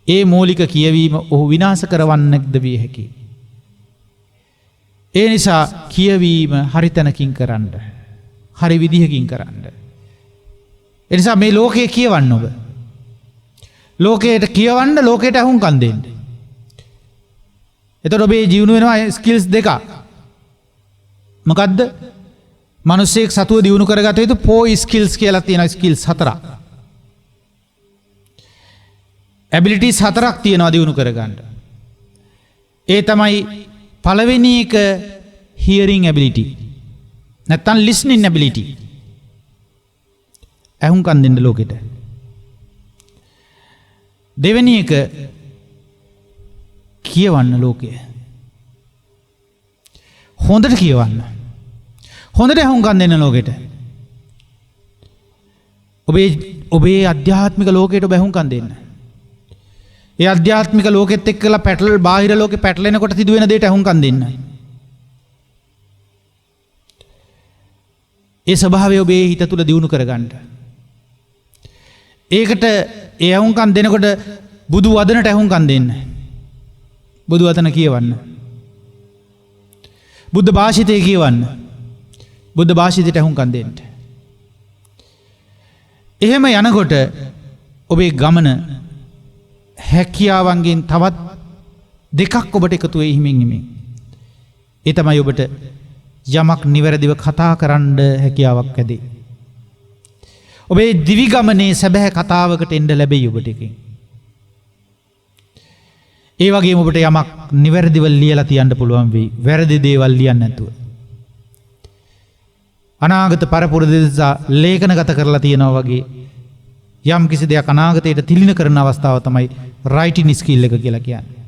S2: ඒ මූලික කියවීම ඔහු විනාශ කරවන්නක්ද විය හැකියි. ඒ නිසා කියවීම හරි තැනකින් කරන්න. හරි විදිහකින් කරන්න. ඒ නිසා මේ ලෝකේ කියවන්න ඔබ. ලෝකයට කියවන්න ලෝකයට අහුම්කම් දෙන්න. එතකොට ඔබේ ජීවුන වෙනවා ස්කිල්ස් දෙකක්. මොකද්ද? මිනිස්සෙක් සතුව දියුණු කරගත යුතු පෝ ස්කිල්ස් කියලා තියෙනවා ස්කිල්ස් 4ක්. ඇබිලිටිස් 4ක් තියෙනවා දියුණු කරගන්න. ඒ තමයි පළවෙනි එක හියරින් ඇබිලිටි. නැත්තම් ලිස්නින් ඇබිලිටි. ඇහුම්කන් දෙන්න ලෝකෙට. දෙවෙනි එක කියවන්න ලෝකය. හොඳට කියවන්න. හොඳට ඇහුම්කන් දෙන්න ලෝකෙට. ඔබේ අධ්‍යාත්මික ලෝකයට ඔබ ඇහුම්කන් දෙන්න. ඒ අධ්‍යාත්මික ලෝකෙත් එක්කලා බාහිර ලෝකෙ පැටලෙනකොට සිදුවෙන දේට ඇහුම්කන් දෙන්න. ඒ ස්වභාවය ඔබේ හිත තුළ දියුණු කරගන්න. ඒකට ඒ ඇහුම්කන් දෙනකොට බුදු වදනට ඇහුම්කන් දෙන්න. බුදු වදන කියවන්න. බුද්ධ භාෂිතය කියවන්න. බුද්ධ භාෂිතයට ඇහුම්කන් දෙන්න. එහෙම යනකොට ඔබේ ගමන හැකියාවන්ගෙන් තවත් දෙකක් ඔබට එකතු වෙයි හිමින් හිමින්. ඒ තමයි ඔබට යමක් නිවැරදිව කතා කරන්න හැකියාවක් ඇති. ඔබේ දිවි ගමනේ සැබෑ කතාවකට එන්න ලැබෙයි ඔබට එකකින්. ඒ වගේම ඔබට යමක් නිවැරදිව ලියලා තියන්න පුළුවන් වෙයි. වැරදි දේවල් ලියන්න නැතුව. අනාගත පරපුර දෙස ලේඛනගත කරලා තියනවා වගේ යම් කිසි දෙයක් අනාගතයට තිලින කරන අවස්ථාව තමයි රයිටින් ස්කිල් එක කියලා කියන්නේ.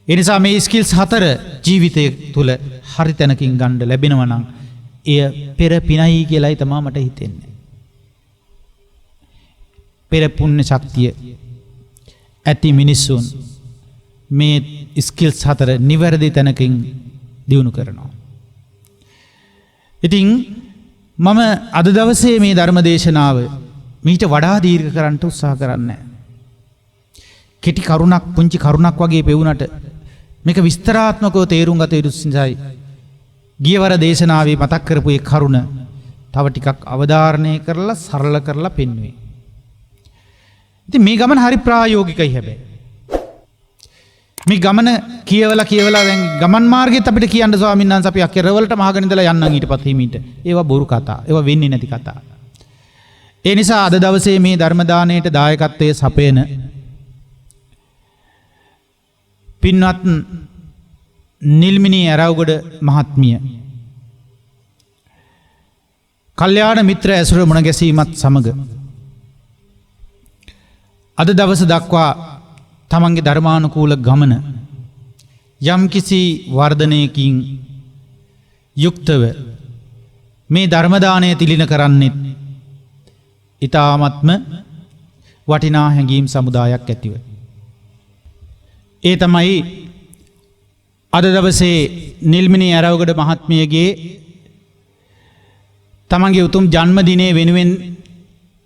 S2: ඒ නිසා මේ ස්කිල්ස් 4 ජීවිතය තුළ හරි තැනකින් ගන්න ලැබෙනවා නම් එය පෙර පිනයි කියලායි තමයි මට හිතෙන්නේ. පෙර පුණ්‍ය ශක්තිය ඇති මිනිසුන් මේ ස්කිල්ස් 4 නිවැරදි තැනකින් දියුණු කරනවා. ඉතින් මම අද දවසේ මේ ධර්ම දේශනාව මීට වඩා දීර්ඝ කරන්න උත්සාහ කරන්නේ. කෙටි කරුණක් පුංචි කරුණක් වගේ පෙවුනට මේක විස්තරාත්මකව තේරුම් ගත යුතු නිසායි ගියවර දේශනාවේ මතක් කරපු ඒ කරුණ තව ටිකක් අවධාරණය කරලා සරල කරලා පෙන්වුවේ. ඉතින් මේ ගමන හරි ප්‍රායෝගිකයි හැබැයි. මේ ගමන කියවලා දැන් ගමන් මාර්ගෙත් අපිට කියන්න ස්වාමීන් වහන්සේ අපි අකරවලට මහගෙන ඉඳලා යන්නම් ඊට පස්සේ හිමීට. ඒවා බොරු කතා. ඒවා වෙන්නේ නැති කතා. ඒ නිසා අද දවසේ මේ ධර්ම දාණයට දායකත්වයේ සපයන පින්වත් නිල්මිනී ඇරවුගොඩ මහත්මිය කල්යාණ මිත්‍ර ඇසුර මුණ ගැසීමත් සමග අද දවස දක්වා තමන්ගේ ධර්මානුකූල ගමන යම් කිසි වර්ධනයකින් යුක්තව මේ ධර්ම දාණය තිලින කරන්නෙත් ඊ타ත්ම වටිනා හැඟීම් සමුදායක් ඇතිව. ඒ තමයි අද දවසේ නිල්මිනී ඇරවුගොඩ මහත්මියගේ තමන්ගේ උතුම් ජන්මදිනයේ වෙනුවෙන්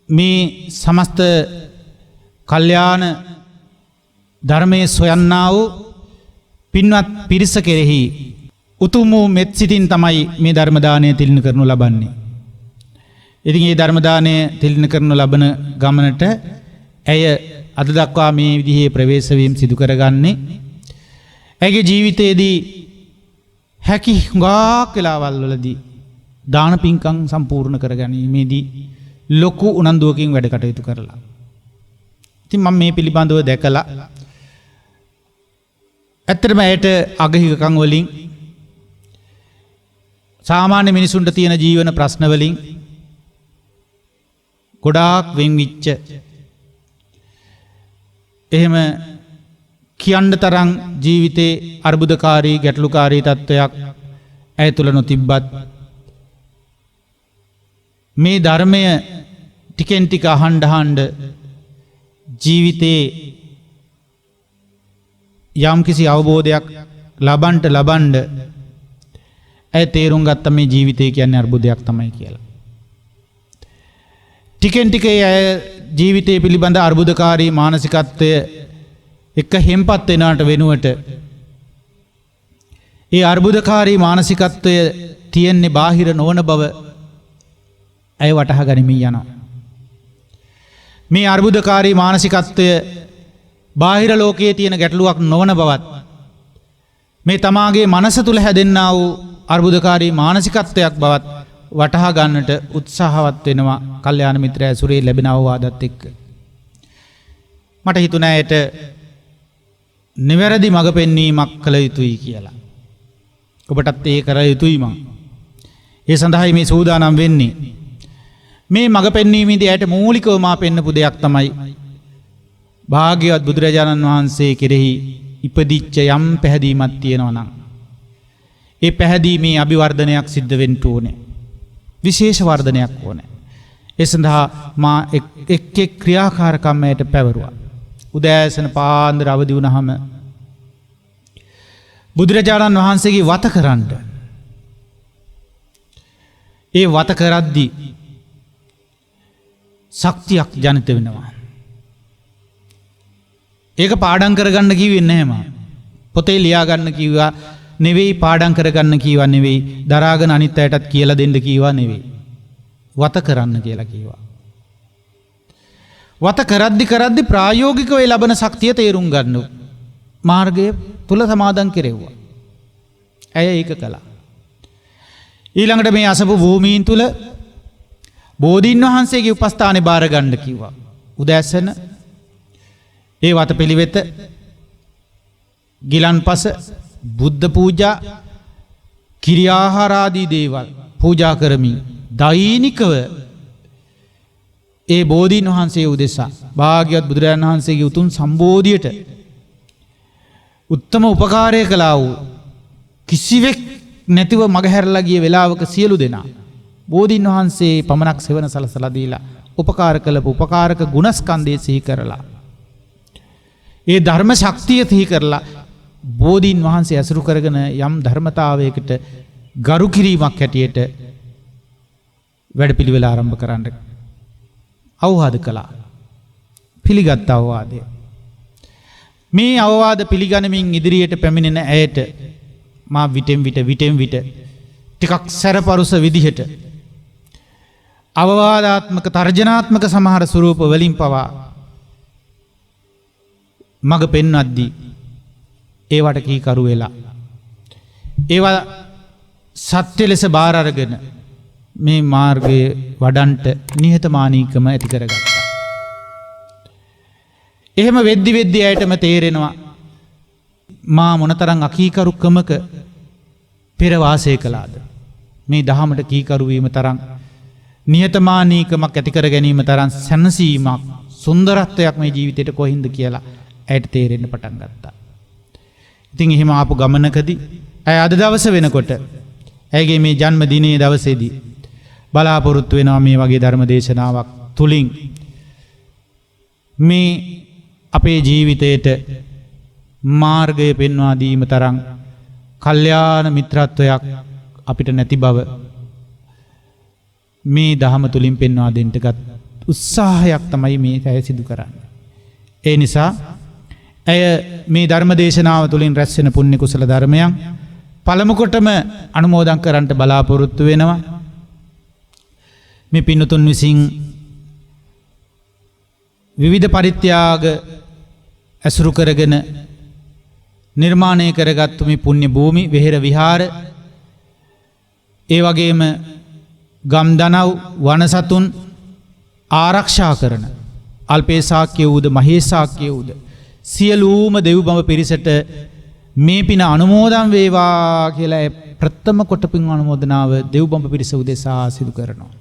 S2: මේ සමස්ත කල්යාණ ධර්මයේ සොයන්නා වූ පින්වත් පිරිස කෙරෙහි උතුම් වූ මෙත් සිතින් තමයි මේ ධර්ම දාණය තිලින කරනු ලබන්නේ. ඉතින් මේ ධර්ම දාණය තිලින කරනු ලබන ගමනට ඇය අද දක්වා මේ විදිහේ ප්‍රවේශ වීම සිදු කරගන්නේ ඇගේ ජීවිතයේදී හැකි හුඟක් වෙලාවල් වලදී දාන පින්කම් සම්පූර්ණ කරගැනීමේදී ලොකු උනන්දුවකින් වැඩ කටයුතු කරලා. ඉතින් මම මේ පිළිබඳව දැකලා ඇත්තටම ඇයට අගහිකකම් වලින් සාමාන්‍ය මිනිසුන්ට තියෙන ජීවන ප්‍රශ්න වලින් ගොඩාක් වෙන්විච්ච එහෙම කියන්න තරම් ජීවිතේ අර්බුදකාරී ගැටලුකාරී තත්වයක් ඇය තුළ නොතිබ්බත් මේ ධර්මය ටිකෙන් ටික අහඬ ජීවිතේ යම් කිසි අවබෝධයක් ලබන්න ඇය තේරුම් ගත්ත මේ ජීවිතය කියන්නේ අර්බුදයක් තමයි කියලා. ටිකෙන් ටික ඇය ජීවිතය පිළිබඳ අර්බුදකාරී මානසිකත්වය එක හෙම්පත් වෙනාට වෙනුවට ඒ අර්බුදකාරී මානසිකත්වය තියෙන්නේ බාහිර නොවන බව ඇය වටහා ගනිමින් යනවා. මේ අර්බුදකාරී මානසිකත්වය බාහිර ලෝකයේ තියෙන ගැටලුවක් නොවන බවත් මේ තමාගේ මනස තුළ හැදෙන්නා වූ අර්බුදකාරී මානසිකත්වයක් බවත් වටහා ගන්නට උත්සාහවත් වෙනවා කල්යාණ මිත්‍ර ඇසුරේ ලැබෙන අවවාදත් එක්ක. මට හිතුණා ඇයට නිවැරදි මඟ පෙන්වීමක් කළ යුතුයි කියලා. ඔබටත් ඒ කර යුතුයි මං. ඒ සඳහායි මේ සූදානම් වෙන්නේ. මේ මඟ පෙන්වීමේදී ඇයට මූලිකව මා පෙන්නපු දෙයක් තමයි භාග්‍යවත් බුදුරජාණන් වහන්සේ කෙරෙහි ඉපදිච්ච යම් පැහැදීමක් තියෙනවා නම් ඒ පැහැදීමේ අභිවර්ධනයක් සිද්ධ වෙන්න ඕනේ. විශේෂ වර්ධනයක් ඕනේ. ඒ සඳහා මා එක් ක්‍රියාකාරකම් ඇයට පැවරුවා. උදෑසන පාන්දර අවදි වුණාම බුදුරජාණන් වහන්සේගේ වත කරන්න. ඒ වත කරද්දී ශක්තියක් ජනිත වෙනවා. ඒක පාඩම් කරගන්න කිව්වේ නැහැ මම. පොතේ ලියා ගන්න කිව්වා. නෙවෙයි පාඩම් කරගන්න කීවා නෙවෙයි දරාගෙන අනිත් අයටත් කියලා දෙන්න කීවා නෙවෙයි. වත කරන්න කියලා කීවා. වත කරද්දි ප්‍රායෝගිකව ලැබෙන ශක්තිය තේරුම් ගන්න මාර්ගය තුල සමාදන් කෙරෙව්වා. ඇය ඒක කළා. ඊළඟට මේ අසපු භූමීන් තුල බෝධීන් වහන්සේගේ උපස්ථානේ බාර ගන්න කිව්වා. උදෑසන ඒ වත පිළිවෙත ගිලන්පස බුද්ධ පූජා කිරි ආහාර ආදී දේවල් පූජා කරමින් දෛනිකව ඒ බෝධීන් වහන්සේ උදෙසා භාග්‍යවත් බුදුරජාණන් වහන්සේගේ උතුම් සම්බෝධියට උත්තම උපකාරය කළා වූ කිසිවෙක් නැතිව මගහැරලා ගිය වෙලාවක සියලු දෙනා බෝධීන් වහන්සේ පමණක් සෙවන සලසලා දීලා උපකාර කළපු උපකාරක ගුණස්කන්ධය සිහි කරලා ඒ ධර්ම ශක්තිය සිහි කරලා බෝධීන් වහන්සේ ඇසුරු කරගෙන යම් ධර්මතාවයකට ගරු කිරීමක් හැටියට වැඩපිළිවෙල ආරම්භ කරන්න අවවාද කළා. පිළිගත් අවවාදය. මේ අවවාද පිළිගනිමින් ඉදිරියට පැමිණෙන ඇයට මා විටෙන් විට ටිකක් සැරපරුස විදිහට අවවාදාත්මක තර්ජනාත්මක සමහර ස්වරූප වලින් පවා මග පෙන්වද්දී ඒවට කීකරු වෙලා ඒවා සත්‍ය ලෙස බාර අරගෙන මේ මාර්ගයේ වඩන්ට නිහතමානීකම ඇති කරගත්තා. එහෙම වෙද්දි ඇයටම තේරෙනවා මා මොනතරම් අකීකරුකමක පෙර වාසය කළාද. මේ දහමට කීකරු වීම තරම් නිහතමානීකමක් ඇති කර ගැනීම තරම් සැනසීමක් සුන්දරත්වයක් මේ ජීවිතේට කොහින්ද කියලා ඇයට තේරෙන්න පටන් ගත්තා. ඉතින් එහෙම ආපු ගමනකදී ඇය අද දවස වෙනකොට ඇයගේ මේ ජන්මදිනයේ දවසේදී බලාපොරොත්තු වෙනවා මේ වගේ ධර්ම දේශනාවක් තුලින් මේ අපේ ජීවිතයට මාර්ගය පෙන්වා දීම තරම් කල්යාණ මිත්‍රත්වයක් අපිට නැති බව මේ දහම තුලින් පෙන්වා දෙන්නගත් උත්සාහයක් තමයි මේ ඇය සිදු කරන්නේ. ඒ නිසා ඇය මේ ධර්ම දේශනාව තුළින් රැස් වෙන පුණ්‍ය කුසල ධර්මයන් පළමු කොටම අනුමෝදන් කරන්නට බලාපොරොත්තු වෙනවා. මේ පින්තුන් විසින් විවිධ පරිත්‍යාග ඇසුරු කරගෙන නිර්මාණය කරගත්තු මේ පුණ්‍ය භූමි විහෙර විහාර ඒ වගේම ගම්දනව් වනසතුන් ආරක්ෂා කරන අල්පේසාක්‍ය වූද මහේසාක්‍ය වූද සියලුම දෙව්බඹ පිරිසට මේ පින අනුමෝදන් වේවා කියලා ප්‍රථම කොටපින් අනුමෝදනාව දෙව්බඹ පිරිස උදෙසා සිදු කරනවා.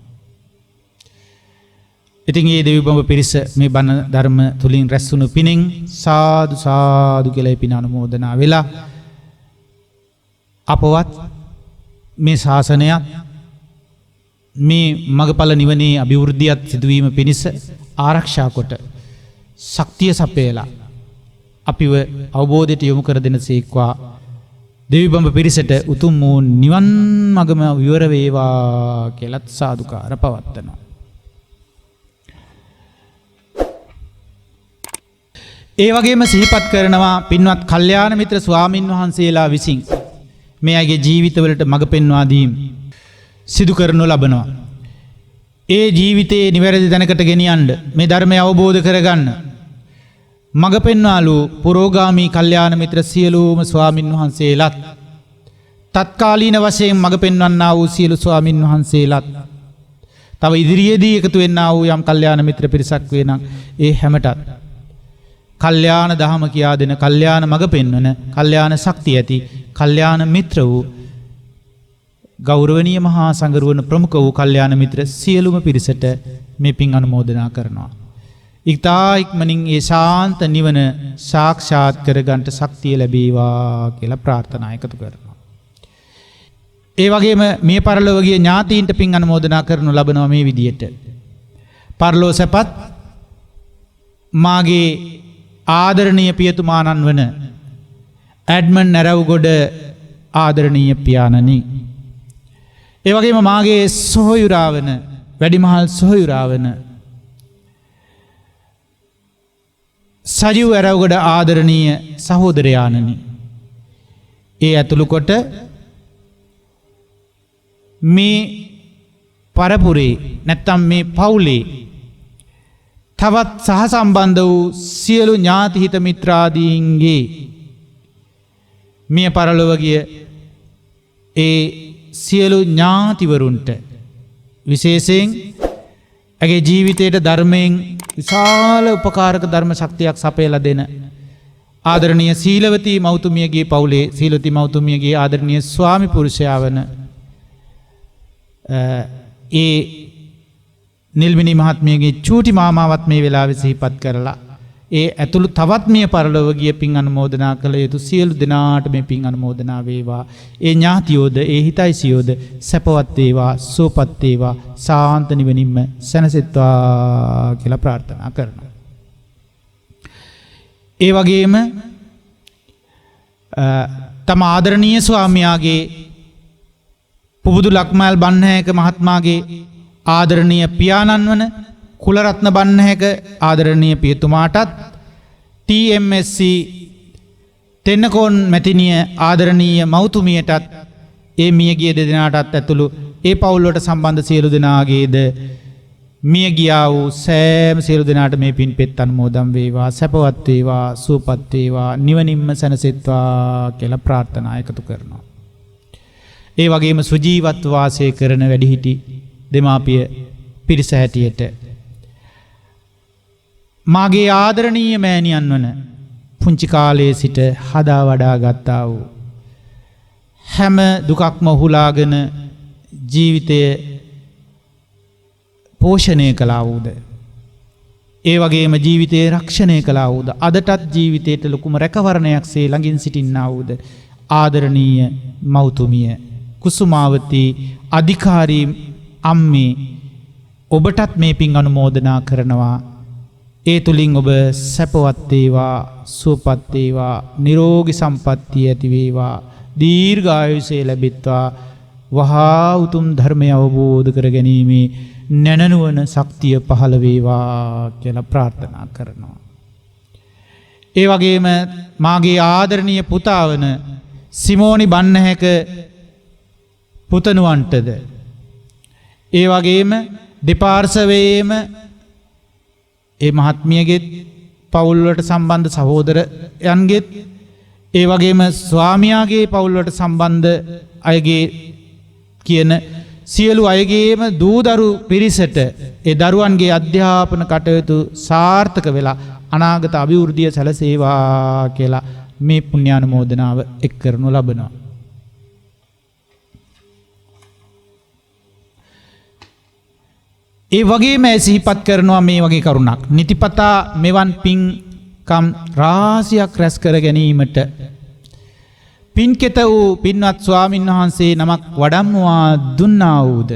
S2: ඉතින් මේ දෙව්බඹ පිරිස මේ බණ ධර්ම තුලින් රැස්ුණු පිණින් සාදු සාදු කියලා පින අනුමෝදනා වෙලා අපවත් මේ ශාසනයත් මේ මගපල නිවනේ අභිවෘද්ධියත් සිදුවීම පිණිස ආරක්ෂා කොට ශක්තිය සපයලා අපිව අවබෝධයට යොමු කර දෙනසේක්වා දෙවිබඹ පිරිසට උතුම් වූ නිවන් මගම විවර වේවා කියලත් සාදුකාර පවත්වනවා. ඒ වගේම සිහිපත් කරනවා පින්වත් කල්යාණ මිත්‍ර ස්වාමින් වහන්සේලා විසින් මේ අයගේ ජීවිතවලට මඟ පෙන්වා දීම සිදු කරනු ලබනවා. ඒ ජීවිතයේ නිවැරදි දැනකට ගෙනියන්න මේ ධර්මය අවබෝධ කරගන්න මඟ පෙන්වාලු පුරෝගාමී කල්යාණ මිත්‍ර සියලුම ස්වාමින් වහන්සේලාත් තත්කාලීන වශයෙන් මඟ පෙන්වන්නා වූ සියලු ස්වාමින් වහන්සේලාත් තව ඉදිරියේදී එකතු වෙන්නා වූ යම් කල්යාණ මිත්‍ර පිරිසක් වේ නම් ඒ හැමටත් කල්යාණ දහම කියා දෙන කල්යාණ මඟ පෙන්වන කල්යාණ ශක්තිය ඇති කල්යාණ මිත්‍ර වූ ගෞරවනීය මහා සංඝරුවන ප්‍රමුඛ වූ කල්යාණ මිත්‍ර සියලුම පිරිසට මේ පින් අනුමෝදනා කරනවා. ඉක්තා ඉක්මනින් ඒ ශාන්ත නිවන සාක්ෂාත් කරගන්නට ශක්තිය ලැබේවා කියලා ප්‍රාර්ථනා එකතු කරනවා. ඒ වගේම මේ පරලොව ගිය ඥාතීන්ට පින් අනුමෝදනා කරනු ලබනවා මේ විදියට. පරලොව සැපත් මාගේ ආදරණීය පියතුමාණන් වන ඇඩ්මන් නැරවුගොඩ ආදරණීය පියාණනි. ඒ වගේම මාගේ සොහොයුරාවන වැඩිමහල් සොහොයුරාවන සජීව ඇරවුගොඩ ආදරණීය සහෝදරයාණනි. ඒ ඇතුළු කොට මේ පරපුරේ නැත්තම් මේ පවුලේ තවත් සහසම්බන්ධ වූ සියලු ඥාති හිත මිත්‍රාදීන්ගේ මිය පරලොව ගිය ඒ සියලු ඥාතිවරුන්ට විශේෂයෙන් ඇගේ ජීවිතයට ධර්මයෙන් විශාල උපකාරක ධර්ම ශක්තියක් සපයලා දෙන ආදරණීය සීලවතී මෞතුමියගේ පවුලේ සීලවතී මෞතුමියගේ ආදරණීය ස්වාමි පුරුෂයා වන ඒ නිල්මිනි මහත්මියගේ චූටි මාමාවත් මේ වෙලාවේ සිහිපත් කරලා ඒ ඇතුළු තවත් මිය පරලොව ගිය පින් අනුමෝදනා කළ යුතු සියලු දෙනාට මේ පින් අනුමෝදනා වේවා. ඒ ඥාතියෝද ඒ හිතයිසියෝද සැපවත් වේවා, සුවපත් වේවා, සාන්ත නිවනින්ම සැනසෙත්වා කියලා ප්‍රාර්ථනා කරනවා. ඒ වගේම තම ආදරණීය ස්වාමියාගේ පුබුදු ලක්මල් බන්නෑක මහත්මාගේ ආදරණීය පියාණන් වන කුලරත්න බන්නහැක ආදරණීය පියතුමාටත් TMSC තෙන්නකෝන් මැතිනිය ආදරණීය මෞතුමියටත් ඒ මියගිය දෙදෙනාටත් ඇතුළු ඒ පවුල්වලට සම්බන්ධ සියලු දෙනාගේද මිය ගියා වූ සෑම සියලු දෙනාට මේ පින්පෙත් අනුමෝදන් වේවා, සැපවත් වේවා, සුවපත් වේවා, නිවනින්ම සැනසෙත්වා කියලා ප්‍රාර්ථනා එකතු කරනවා. ඒ වගේම සුජීවත් වාසය කරන වැඩිහිටි දෙමාපිය පිරිස හැටියට මාගේ ආදරණීය මෑණියන් වන පුංචි කාලයේ සිට හදා වඩා ගත්තා වූ හැම දුකක්ම හුලාගෙන ජීවිතය පෝෂණය කළා වූද, ඒ වගේම ජීවිතයේ රක්ෂණය කළා වූද, අදටත් ජීවිතයට ලොකුම රැකවරණයක් සේ ළඟින් සිටින්නා වූද ආදරණීය මෞතුමිය කුසුමාවතී අධිකාරී අම්මේ ඔබටත් මේ පින් අනුමෝදනා කරනවා. ඒ තුලින් ඔබ සැපවත් වේවා, සුවපත් වේවා, නිරෝගී සම්පන්නිය ඇති වේවා, දීර්ඝායුෂය ලැබෙත්වා, වහා උතුම් ධර්මය අවබෝධ කර ගැනීමේ නැනනුවන ශක්තිය පහළ වේවා කියලා ප්‍රාර්ථනා කරනවා. ඒ වගේම මාගේ ආදරණීය පුතා වන සිමෝනි බන්නහැක පුතණුවන්ටද, ඒ වගේම දෙපාර්ශවයේම ඒ මහත්මියගෙත් පවුල්වලට සම්බන්ධ සහෝදරයන්ගෙත්, ඒ වගේම ස්වාමියාගේ පවුල්වලට සම්බන්ධ අයගේ කියන සියලු අයගේම දූදරු පිරිසට ඒ දරුවන්ගේ අධ්‍යාපන කටයුතු සාර්ථක වෙලා අනාගත අභිවෘද්ධිය සැලසේවා කියලා මේ පුණ්‍යානුමෝදනාව එක් කරනු ලබනවා. ඒ වගේම සිහිපත් කරනවා මේ වගේ කරුණක්. නිතිපතා මෙවන් පින්කම් රාශියක් රැස් කර ගැනීමට පින්කෙත වූ පින්වත් ස්වාමින් වහන්සේ නමක් වඩම්වා දුන්නා වූද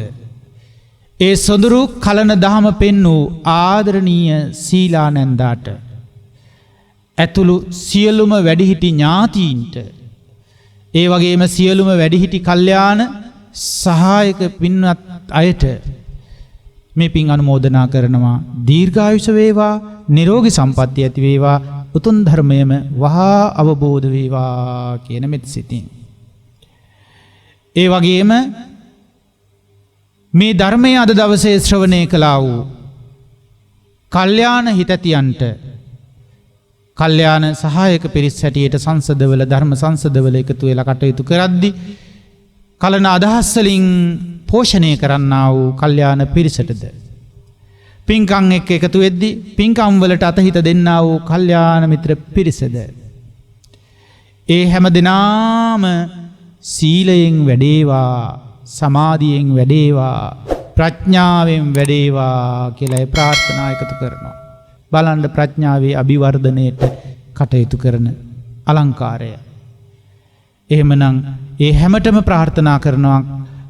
S2: ඒ සොඳුරු කලන දහම පෙන් වූ ආදරණීය සීලානන්දාට ඇතුළු සියලුම වැඩිහිටි ඥාතීන්ට, ඒ වගේම සියලුම වැඩිහිටි කල්යාණ සහායක පින්වත් අයට මේ පින් අනුමෝදනා කරනවා. දීර්ඝායුෂ වේවා, නිරෝගී සම්පන්නිය ඇති වේවා, උතුම් ධර්මයම වහා අවබෝධ වේවා කියන මෙත් සිතින්. ඒ වගේම මේ ධර්මය අද දවසේ ශ්‍රවණය කළා වූ කල්යාණ හිතතියන්ට, කල්යාණ සහායක පිරිස් හැටියට සංසදවල ධර්ම සංසදවල එකතු වෙලා කටයුතු කරද්දී කලන අදහස් වලින් පෝෂණය කරන්නා වූ කල්යාණ පිරිසටද, පින්කම් එක්ක එකතු වෙද්දී පින්කම් වලට අතහිත දෙන්නා වූ කල්යාණ මිත්‍ර පිරිසද, ඒ හැම දිනාම සීලයෙන් වැඩේවා, සමාධියෙන් වැඩේවා, ප්‍රඥාවෙන් වැඩේවා කියලා ප්‍රාර්ථනා එකතු කරනවා. බලන්න ප්‍රඥාවේ අභිවර්ධනයට කටයුතු කරන අලංකාරය. එහෙමනම් ඒ හැමතෙම ප්‍රාර්ථනා කරනවා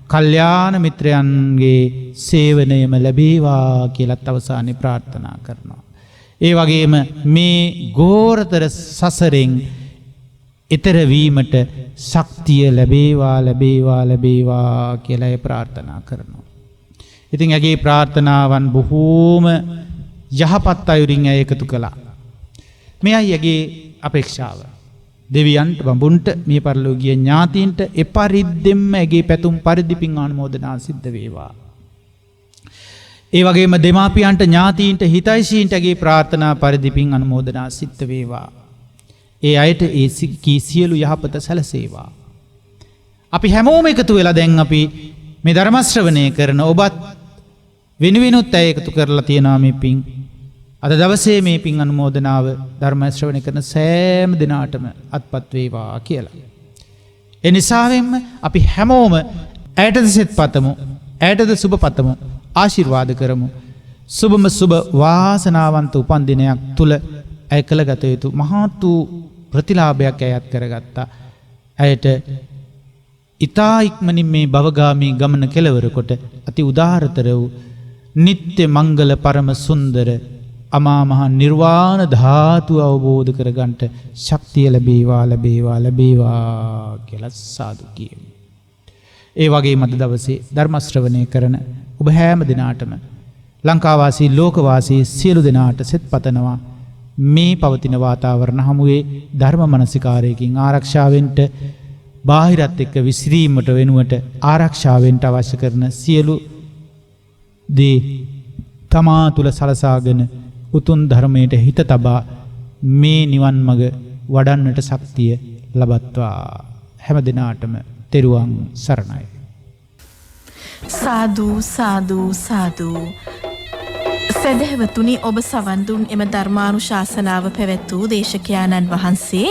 S2: කල්යාණ මිත්‍රයන්ගේ සේවනයම ලැබේවා කියලත් අවසානයේ ප්‍රාර්ථනා කරනවා. ඒ වගේම මේ ගෝරතර සසරෙන් ඈතර වීමට ශක්තිය ලැබේවා ලැබේවා ලැබේවා කියලා ප්‍රාර්ථනා කරනවා. ඉතින් ඇගේ ප්‍රාර්ථනාවන් බොහෝම යහපත් අයුරින් එකතු කළා. මෙයයි ඇගේ අපේක්ෂාව. දෙවියන්ට බඹුන්ට මිය පරලෝකීය ඥාතීන්ට එපරිද්දෙන්ම ඇගේ පැතුම් පරිදි පින් අනුමෝදනා සිද්ධ වේවා. ඒ වගේම දෙමාපියන්ට ඥාතීන්ට හිතයිසීන්ට ඇගේ ප්‍රාර්ථනා පරිදි පින් අනුමෝදනා සිද්ධ වේවා. ඒ අයට ඒ සියලු යහපත සැලසේවා. අපි හැමෝම එකතු වෙලා දැන් අපි මේ ධර්ම ශ්‍රවණය කරන ඔබත් වෙනුවෙනුත් අය එකතු කරලා තියෙනවා මේ පින්. අද දවසේ මේ පින් අනුමෝදනාව ධර්ම ශ්‍රවණය කරන සෑම දිනාටම අත්පත් වේවා කියලා. ඒ නිසාවෙන්ම අපි හැමෝම ඇයටද සෙත් පතමු. ඇයටද සුබ පතමු. ආශිර්වාද කරමු. සුබම සුබ වාසනාවන්ත උපන් දිනයක් තුල ඇය කළගත යුතු මහත් වූ ප්‍රතිලාභයක් ඇයත් කරගත්තා. ඇයට ඊතා ඉක්මනින් මේ භවගාමී ගමන කෙලවර කොට අති උදාරතර වූ නිත්‍ය මංගල පරම සුන්දර අමා මහ නිර්වාණ ධාතුව අවබෝධ කරගන්නට ශක්තිය ලැබේවා ලැබේවා ලැබේවා කියලා සාදු කියමු. ඒ වගේම අද දවසේ ධර්ම ශ්‍රවණය කරන ඔබ හැම දිනාටම ලංකාවාසී ලෝකවාසී සියලු දෙනාට සෙත් පතනවා මේ පවතින වාතාවරණ හමුවේ ධර්ම මනසිකාරයකින් ආරක්ෂාවෙන්ට බාහිරත් එක්ක විසිරීමට වෙනුවට ආරක්ෂාවෙන්ට අවශ්‍ය කරන සියලු දේ තමා තුල සලසාගෙන උතුම් ධර්මයට හිත තබා මේ නිවන් මඟ වඩන්නට ශක්තිය ලබත්වා. හැම දිනාටම තෙරුවන් සරණයි.
S1: සාදු සාදු සාදු. සදහවතුනි, ඔබ සවන් දුන් එම ධර්මානුශාසනාව පැවැත් වූ දේශකයාණන් වහන්සේ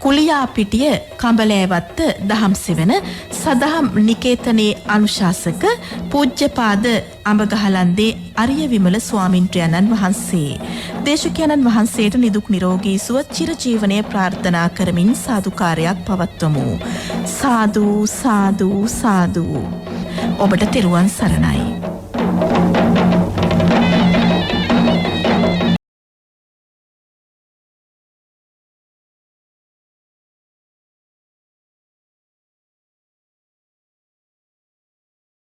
S1: කුලියාපිටිය කඹලෑවත්ත දහම්සෙවන සදහම් නිකේතනයේ අනුශාසක පූජ්‍යපාද අඹගහලන්දේ අරිය විමල ස්වාමින්ද්‍රයන්න් වහන්සේ. දේශකයන්න් වහන්සේට නිදුක් නිරෝගී සුව චිරජීවනය ප්‍රාර්ථනා කරමින් සාදුකාරයක් පවත්වමු. සාදු සාදු සාදු. ඔබට තෙරුවන් සරණයි.